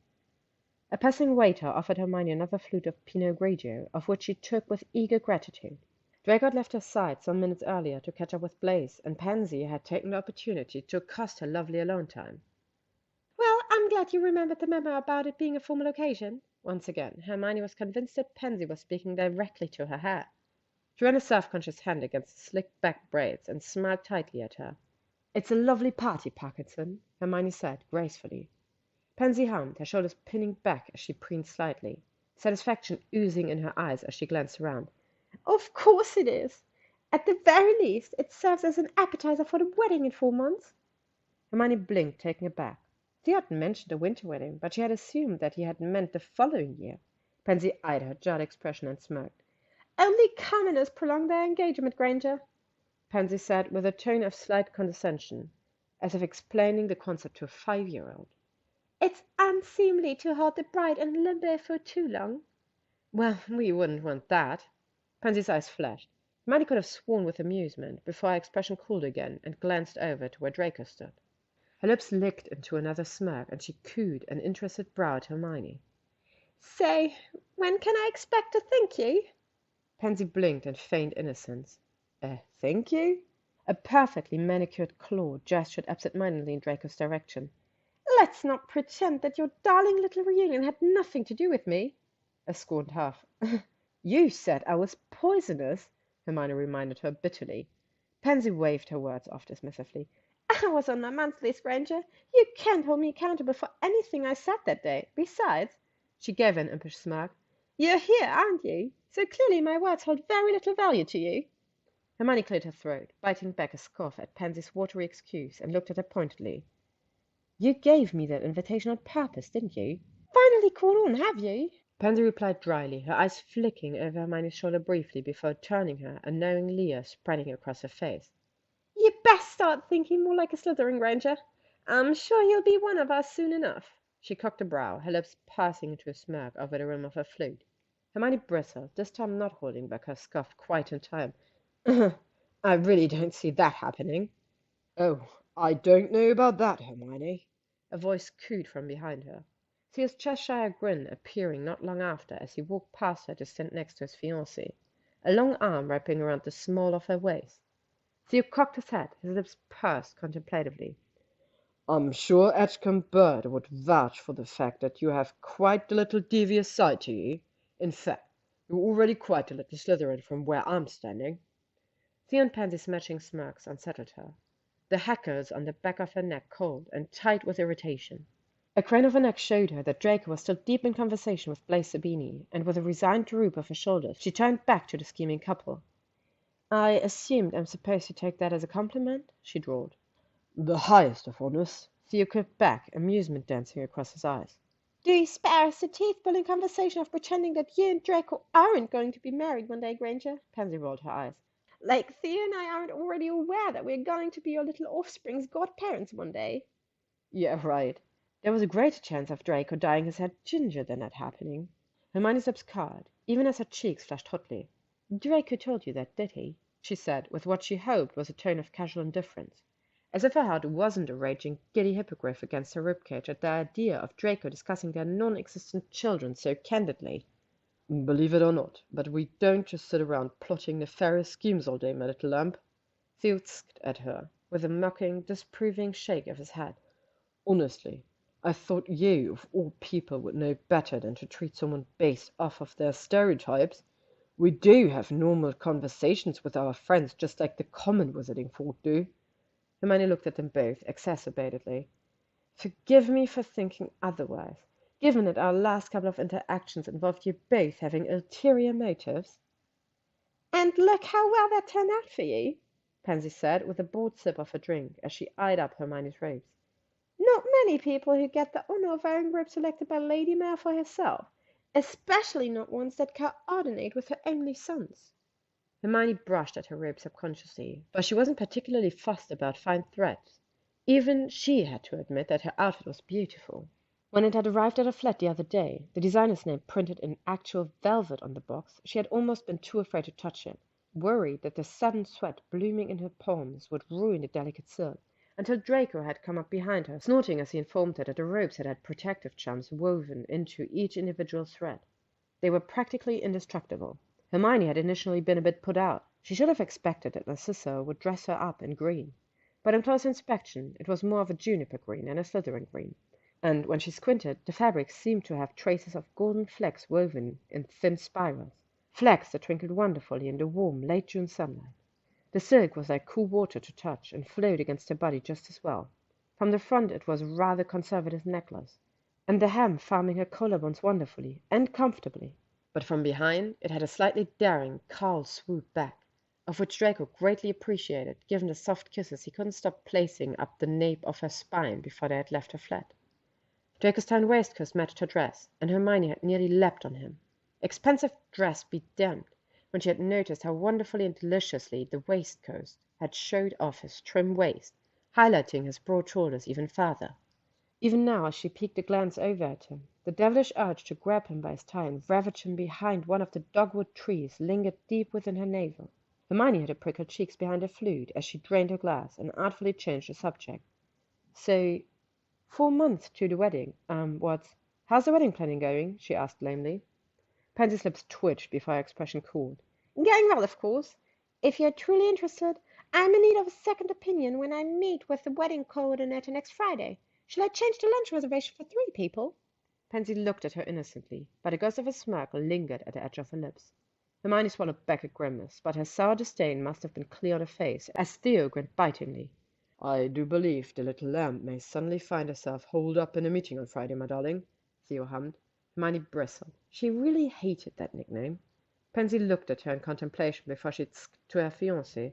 A passing waiter offered Hermione another flute of Pinot Grigio, of which she took with eager gratitude. Draco had left her side some minutes earlier to catch up with Blaise, and Pansy had taken the opportunity to accost her lovely alone time. "Well, I'm glad you remembered the memo about it being a formal occasion." Once again, Hermione was convinced that Pansy was speaking directly to her hair. She ran a self-conscious hand against the slick-back braids and smiled tightly at her. "It's a lovely party, Parkinson," Hermione said, gracefully. Pansy hummed, her shoulders pinning back as she preened slightly, satisfaction oozing in her eyes as she glanced around. "Of course it is. At the very least, it serves as an appetizer for the wedding in 4 months." Hermione blinked, taken aback. Theo had mentioned a winter wedding, but she had assumed that he had meant the following year. Pansy eyed her jarred expression and smirked. "Only commoners prolong their engagement, Granger," Pansy said with a tone of slight condescension, as if explaining the concept to a 5-year-old. "It's unseemly to hold the bride in limbo for too long." "Well, we wouldn't want that." Pansy's eyes flashed. Hermione could have sworn with amusement before her expression cooled again and glanced over to where Draco stood. Her lips licked into another smirk, and she cooed an interested brow at Hermione. "So, when can I expect a thank you?" Pansy blinked in feigned innocence. Thank you?" A perfectly manicured claw gestured absent-mindedly in Draco's direction. "Let's not pretend that your darling little reunion had nothing to do with me." A scorned huff. "You said I was poisonous," Hermione reminded her bitterly. Pansy waved her words off dismissively. "I was on my monthlies, Granger. You can't hold me accountable for anything I said that day. Besides," she gave an impish smirk, "you're here, aren't you? So clearly my words hold very little value to you." Hermione cleared her throat, biting back a scoff at Pansy's watery excuse, and looked at her pointedly. "You gave me that invitation on purpose, didn't you?" "Finally caught on, have you?" Pansy replied dryly, her eyes flicking over Hermione's shoulder briefly before turning her, a knowing leer spreading across her face. "You best start thinking more like a Slytherin, Granger. I'm sure you'll be one of us soon enough." She cocked a brow, her lips passing into a smirk over the rim of her flute. Hermione bristled, this time not holding back her scoff quite in time. "I really don't see that happening." "Oh, I don't know about that, Hermione," a voice cooed from behind her. Theo's Cheshire grin appearing not long after as he walked past her to stand next to his fiancée, a long arm wrapping around the small of her waist. Theo cocked his head, his lips pursed contemplatively. "I'm sure Edgecombe Bird would vouch for the fact that you have quite a little devious side to you. In fact, you're already quite a little Slytherin from where I'm standing." Theo and Pansy's matching smirks unsettled her, the hackles on the back of her neck cold and tight with irritation. A crane of her neck showed her that Draco was still deep in conversation with Blaise Zabini, and with a resigned droop of her shoulders, she turned back to the scheming couple. "I assumed I'm supposed to take that as a compliment?" she drawled. "The highest of honors," Theo clipped back, amusement dancing across his eyes. "Do spare us the teeth-pulling conversation of pretending that you and Draco aren't going to be married one day, Granger." Pansy rolled her eyes. "Like Theo and I aren't already aware that we're going to be your little offspring's godparents one day." "Yeah, right. There was a greater chance of Draco dyeing his hair ginger than that happening." Hermione's lips curled, even as her cheeks flushed hotly. "Draco told you that, did he?" she said, with what she hoped was a tone of casual indifference, as if her heart wasn't a raging, giddy hippogriff against her ribcage at the idea of Draco discussing their non-existent children so candidly. Believe it or not, but we don't just sit around plotting nefarious schemes all day, my little lamb. Theo skipped at her, with a mocking, disapproving shake of his head. Honestly, I thought you, of all people, would know better than to treat someone based off of their stereotypes. We do have normal conversations with our friends, just like the common wizarding folk do. Hermione looked at them both, exacerbatedly. Forgive me for thinking otherwise, given that our last couple of interactions involved you both having ulterior motives. And look how well that turned out for you, Pansy said, with a bored sip of her drink, as she eyed up Hermione's robes. Not many people who get the honor of wearing robes selected by Lady Malfoy herself, especially not ones that coordinate with her only sons. Hermione brushed at her robe subconsciously, but she wasn't particularly fussed about fine threads. Even she had to admit that her outfit was beautiful. When it had arrived at her flat the other day, the designer's name printed in actual velvet on the box, she had almost been too afraid to touch it, worried that the sudden sweat blooming in her palms would ruin the delicate silk, until Draco had come up behind her, snorting as he informed her that the robes had protective charms woven into each individual thread. They were practically indestructible. Hermione had initially been a bit put out. She should have expected that Narcissa would dress her up in green. But on close inspection, it was more of a juniper green than a Slytherin green, and when she squinted, the fabric seemed to have traces of golden flecks woven in thin spirals, flecks that twinkled wonderfully in the warm, late June sunlight. The silk was like cool water to touch, and flowed against her body just as well. From the front it was a rather conservative necklace, and the hem farming her collarbones wonderfully and comfortably. But from behind it had a slightly daring, cowl swoop back, of which Draco greatly appreciated, given the soft kisses he couldn't stop placing up the nape of her spine before they had left her flat. Draco's tan waistcoat matched her dress, and Hermione had nearly leapt on him. Expensive dress be damned, when she had noticed how wonderfully and deliciously the waistcoat had showed off his trim waist, highlighting his broad shoulders even farther. Even now, as she peeked a glance over at him, the devilish urge to grab him by his tie and ravage him behind one of the dogwood trees lingered deep within her navel. Hermione had to prick her cheeks behind her flute as she drained her glass and artfully changed the subject. So, 4 months to the wedding. How's the wedding planning going? She asked lamely. Pansy's lips twitched before her expression cooled. Going well, of course. If you're truly interested, I'm in need of a second opinion when I meet with the wedding coordinator next Friday. Shall I change the lunch reservation for 3 people? Pansy looked at her innocently, but a ghost of a smirk lingered at the edge of her lips. Hermione swallowed back a grimace, but her sour disdain must have been clear on her face, as Theo grinned bitingly. I do believe the little lamb may suddenly find herself holed up in a meeting on Friday, my darling, Theo hummed. Hermione bristled. She really hated that nickname. Pansy looked at her in contemplation before she skipped to her fiancé.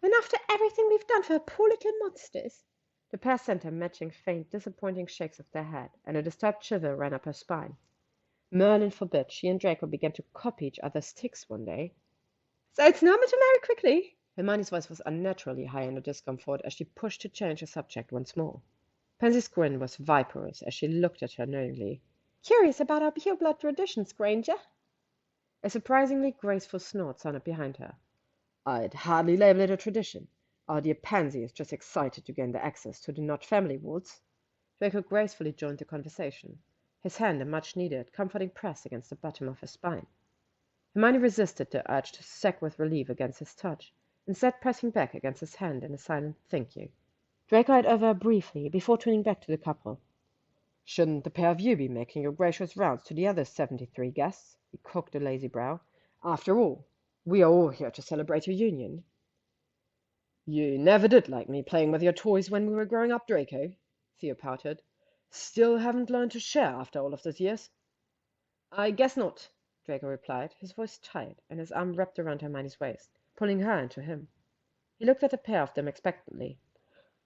And after everything we've done for her poor little monsters. The pair sent her matching faint, disappointing shakes of their head, and a disturbed shiver ran up her spine. Merlin forbid she and Draco began to copy each other's tics one day. So it's normal to marry quickly? Hermione's voice was unnaturally high in her discomfort as she pushed to change the subject once more. Pansy's grin was viperous as she looked at her knowingly. Curious about our pure blood traditions, Granger? A surprisingly graceful snort sounded behind her. I'd hardly label it a tradition. Our dear Pansy is just excited to gain the access to the Nott family wards. Draco gracefully joined the conversation, his hand a much-needed, comforting press against the bottom of her spine. Hermione resisted the urge to sag with relief against his touch, instead pressing back against his hand in a silent thank you. Draco eyed over her briefly before turning back to the couple. Shouldn't the pair of you be making your gracious rounds to the other 73 guests? He cocked a lazy brow. After all, we are all here to celebrate your union. You never did like me playing with your toys when we were growing up, Draco, Theo pouted. Still haven't learned to share after all of those years? I guess not, Draco replied, his voice tight, and his arm wrapped around Hermione's waist, pulling her into him. He looked at the pair of them expectantly.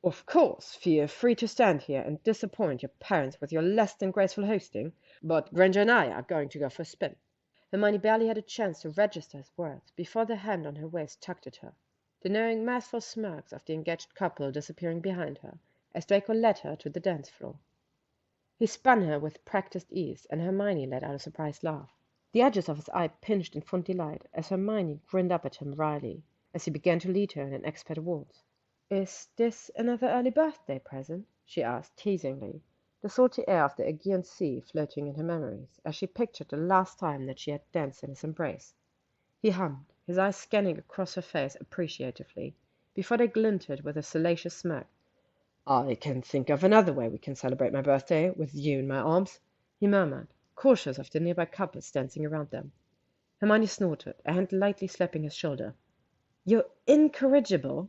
Of course, feel free to stand here and disappoint your parents with your less than graceful hosting, but Granger and I are going to go for a spin. Hermione barely had a chance to register his words before the hand on her waist tugged at her, the knowing, mirthful smirks of the engaged couple disappearing behind her, as Draco led her to the dance floor. He spun her with practised ease, and Hermione let out a surprised laugh. The edges of his eye pinched in fond delight as Hermione grinned up at him wryly, as he began to lead her in an expert waltz. Is this another early birthday present? She asked teasingly, the salty air of the Aegean Sea floating in her memories, as she pictured the last time that she had danced in his embrace. He hummed, his eyes scanning across her face appreciatively, before they glinted with a salacious smirk. "I can think of another way we can celebrate my birthday, with you in my arms," he murmured, cautious of the nearby couples dancing around them. Hermione snorted, a hand lightly slapping his shoulder. "You're incorrigible."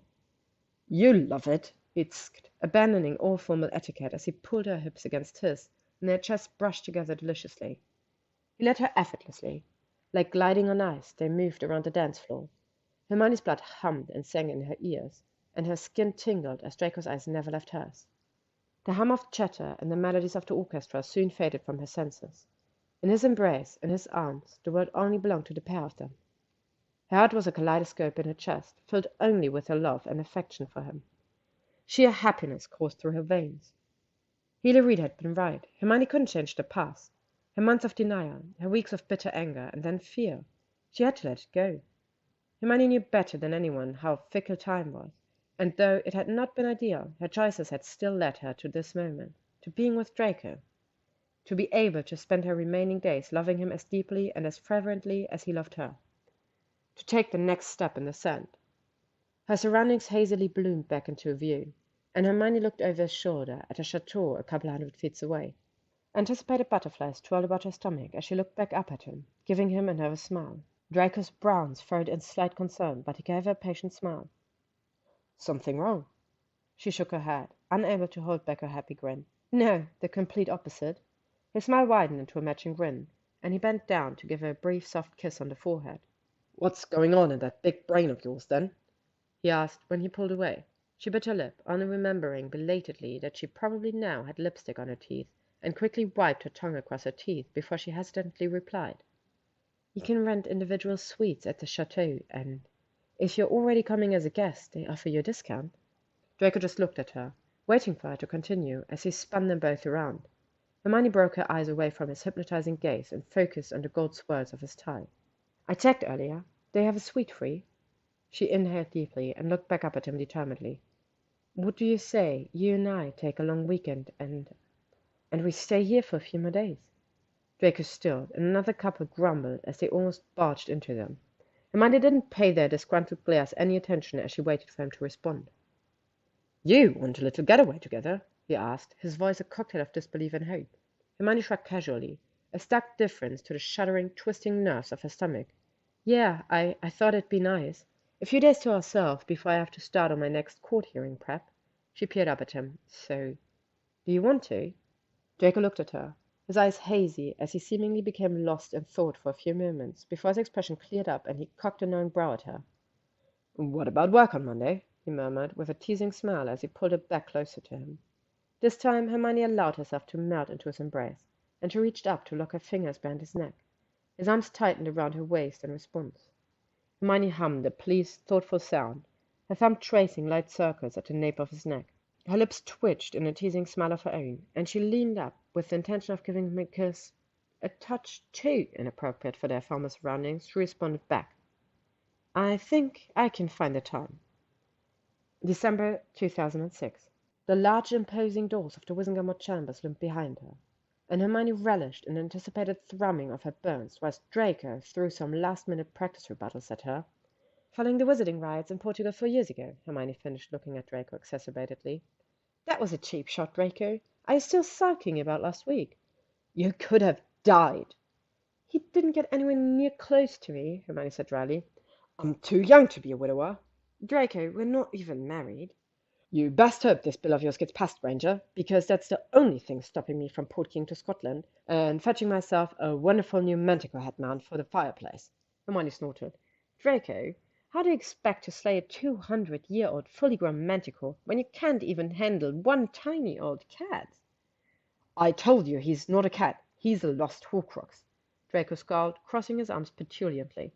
"You love it," he hissed, abandoning all formal etiquette as he pulled her hips against his, and their chests brushed together deliciously. He led her effortlessly. Like gliding on ice, they moved around the dance floor. Hermione's blood hummed and sang in her ears, and her skin tingled as Draco's eyes never left hers. The hum of chatter and the melodies of the orchestra soon faded from her senses. In his embrace, in his arms, the world only belonged to the pair of them. Her heart was a kaleidoscope in her chest, filled only with her love and affection for him. Sheer happiness coursed through her veins. Healy Reed had been right. Hermione couldn't change the past. Her months of denial, her weeks of bitter anger, and then fear. She had to let it go. Hermione knew better than anyone how fickle time was, and though it had not been ideal, her choices had still led her to this moment, to being with Draco, to be able to spend her remaining days loving him as deeply and as fervently as he loved her, to take the next step in the sand. Her surroundings hazily bloomed back into view, and Hermione looked over his shoulder at a chateau a couple 100 feet away. Anticipated butterflies twirled about her stomach as she looked back up at him, giving him a nervous smile. Draco's brows furrowed in slight concern, but he gave her a patient smile. "Something wrong?" She shook her head, unable to hold back her happy grin. "No, the complete opposite." His smile widened into a matching grin, and he bent down to give her a brief, soft kiss on the forehead. "What's going on in that big brain of yours, then?" he asked, when he pulled away. She bit her lip, only remembering belatedly that she probably now had lipstick on her teeth, and quickly wiped her tongue across her teeth before she hesitantly replied. "You can rent individual suites at the chateau, and if you're already coming as a guest, they offer you a discount." Draco just looked at her, waiting for her to continue as he spun them both around. Hermione broke her eyes away from his hypnotizing gaze and focused on the gold swirls of his tie. "I checked earlier. They have a suite free." She inhaled deeply and looked back up at him determinedly. "What do you say you and I take a long weekend and we stay here for a few more days?" Draco stilled, and another couple grumbled as they almost barged into them. Hermione didn't pay their disgruntled glares any attention as she waited for him to respond. "You want a little getaway together?" he asked, his voice a cocktail of disbelief and hope. Hermione shrugged casually, a stark difference to the shuddering, twisting nerves of her stomach. "Yeah, I thought it'd be nice. A few days to ourselves before I have to start on my next court hearing prep." She peered up at him. "So, do you want to?" Draco looked at her, his eyes hazy as he seemingly became lost in thought for a few moments before his expression cleared up and he cocked a knowing brow at her. "What about work on Monday?" he murmured, with a teasing smile as he pulled her back closer to him. This time Hermione allowed herself to melt into his embrace, and she reached up to lock her fingers behind his neck. His arms tightened around her waist in response. Hermione hummed a pleased, thoughtful sound, her thumb tracing light circles at the nape of his neck. Her lips twitched in a teasing smile of her own, and she leaned up with the intention of giving him a kiss. A touch too inappropriate for their former surroundings, she responded back. "I think I can find the time." December 2006. The large imposing doors of the Wizengamot chambers loomed behind her, and Hermione relished in the anticipated thrumming of her bones, whilst Draco threw some last-minute practice rebuttals at her. "Following the wizarding riots in Portugal 4 years ago," Hermione finished, looking at Draco exacerbatedly. "That was a cheap shot, Draco. Are you still sulking about last week?" "You could have died." "He didn't get anywhere near close to me," Hermione said dryly. "I'm too young to be a widower." "Draco, we're not even married." "You best hope this bill of yours gets passed, Ranger, because that's the only thing stopping me from portking to Scotland and fetching myself a wonderful new manticore head mount for the fireplace." Hermione snorted. "Draco, how do you expect to slay a 200-year-old fully grown manticore when you can't even handle one tiny old cat?" "I told you he's not a cat. He's a lost Horcrux." Draco scowled, crossing his arms petulantly.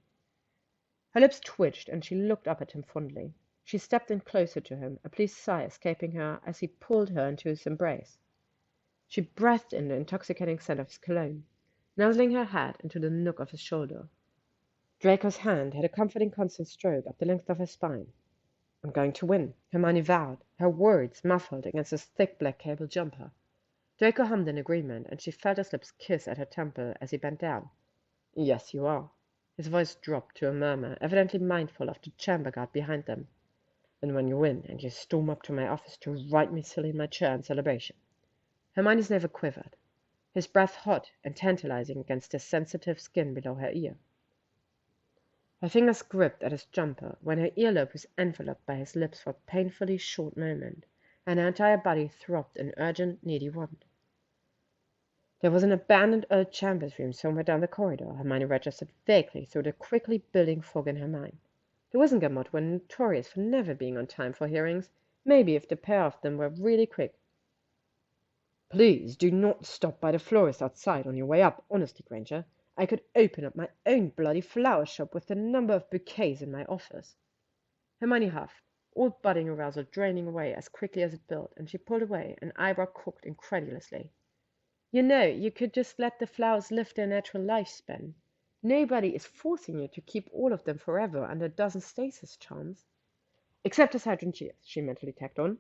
Her lips twitched, and she looked up at him fondly. She stepped in closer to him, a pleased sigh escaping her as he pulled her into his embrace. She breathed in the intoxicating scent of his cologne, nuzzling her head into the nook of his shoulder. Draco's hand had a comforting constant stroke up the length of her spine. "I'm going to win," Hermione vowed, her words muffled against his thick black cable jumper. Draco hummed in agreement, and she felt his lips kiss at her temple as he bent down. Yes, you are. His voice dropped to a murmur, evidently mindful of the chamber guard behind them. And when you win, and you storm up to my office to write me silly in my chair in celebration. Hermione's never quivered, his breath hot and tantalizing against his sensitive skin below her ear. Her fingers gripped at his jumper when her earlobe was enveloped by his lips for a painfully short moment, and her entire body throbbed in urgent, needy want. There was an abandoned old chambers room somewhere down the corridor, Hermione registered vaguely through the quickly building fog in her mind. The Wizengamot were notorious for never being on time for hearings, maybe if the pair of them were really quick. Please do not stop by the florist outside on your way up, honestly, Granger. I could open up my own bloody flower shop with the number of bouquets in my office. Hermione huffed, all budding arousal draining away as quickly as it built, and she pulled away, an eyebrow cocked incredulously. You know, you could just let the flowers live their natural lifespan. Nobody is forcing you to keep all of them forever under a dozen stasis charms. Except his hydrangeas, she mentally tacked on.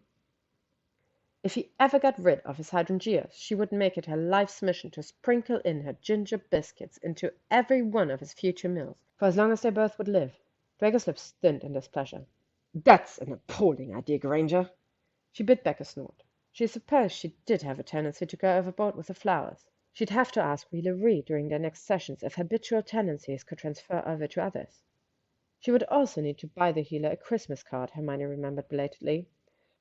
If he ever got rid of his hydrangeas, she would make it her life's mission to sprinkle in her ginger biscuits into every one of his future meals, for as long as they both would live. Draco's lips thinned in displeasure. That's an appalling idea, Granger. She bit back a snort. She supposed she did have a tendency to go overboard with the flowers. She'd have to ask Wheeler Reed during their next sessions if habitual tendencies could transfer over to others. She would also need to buy the healer a Christmas card, Hermione remembered belatedly.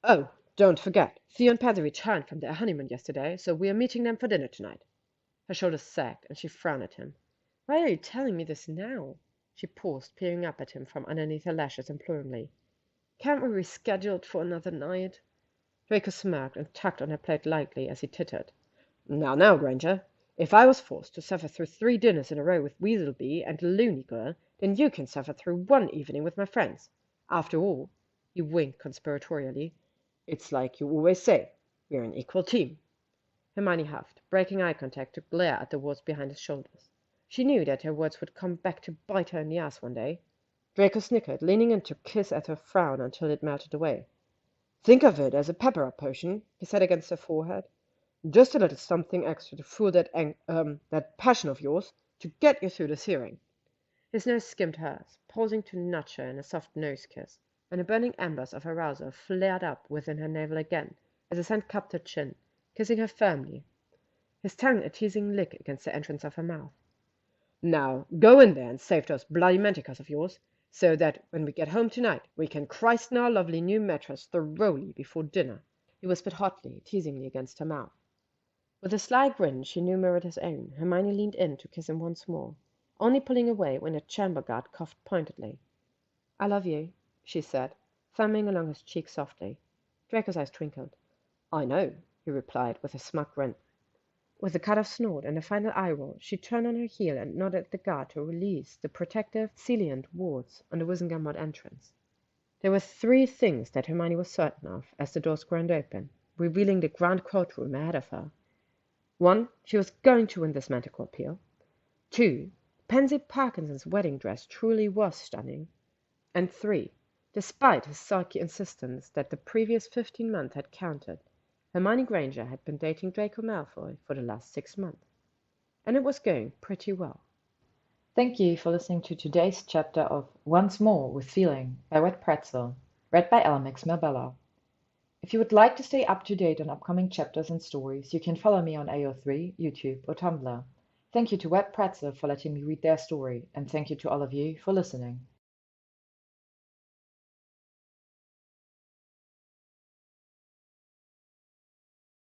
Oh, don't forget, Theo and Paddy returned from their honeymoon yesterday, so we are meeting them for dinner tonight. Her shoulders sagged, and she frowned at him. Why are you telling me this now? She paused, peering up at him from underneath her lashes imploringly. Can't we reschedule it for another night? Draco smirked and tugged on her plate lightly as he tittered. Now, Granger, if I was forced to suffer through 3 dinners in a row with Weaselby and the Looney Girl, then you can suffer through 1 evening with my friends. After all, he winked conspiratorially, it's like you always say, we're an equal team. Hermione huffed, breaking eye contact to glare at the walls behind his shoulders. She knew that her words would come back to bite her in the ass one day. Draco snickered, leaning in to kiss at her frown until it melted away. Think of it as a pepper-up potion, he said against her forehead. Just a little something extra to fool that passion of yours, to get you through this hearing. His nose skimmed hers, pausing to nudge her in a soft nose kiss, and the burning embers of arousal flared up within her navel again, as his hand cupped her chin, kissing her firmly, his tongue a teasing lick against the entrance of her mouth. Now, go in there and save those bloody manticores of yours, so that when we get home tonight we can christen our lovely new mattress thoroughly before dinner, he whispered hotly, teasingly against her mouth. With a sly grin she knew mirrored his own, Hermione leaned in to kiss him once more, only pulling away when the chamber guard coughed pointedly. I love you, she said, thumbing along his cheek softly. Draco's eyes twinkled. I know, he replied with a smug grin. With a cut-off snort and a final eye-roll, she turned on her heel and nodded at the guard to release the protective, salient wards on the Wizengamot entrance. There were 3 things that Hermione was certain of as the doors groaned open, revealing the grand courtroom ahead of her. 1, she was going to win this Manticore appeal. 2, Pansy Parkinson's wedding dress truly was stunning. And 3, despite his sulky insistence that the previous 15 months had counted, Hermione Granger had been dating Draco Malfoy for the last 6 months. And it was going pretty well. Thank you for listening to today's chapter of Once More with Feelin by Wetpretzel, read by Alex Melbella. If you would like to stay up to date on upcoming chapters and stories, you can follow me on AO3, YouTube, or Tumblr. Thank you to Wetpretzel for letting me read their story, and thank you to all of you for listening.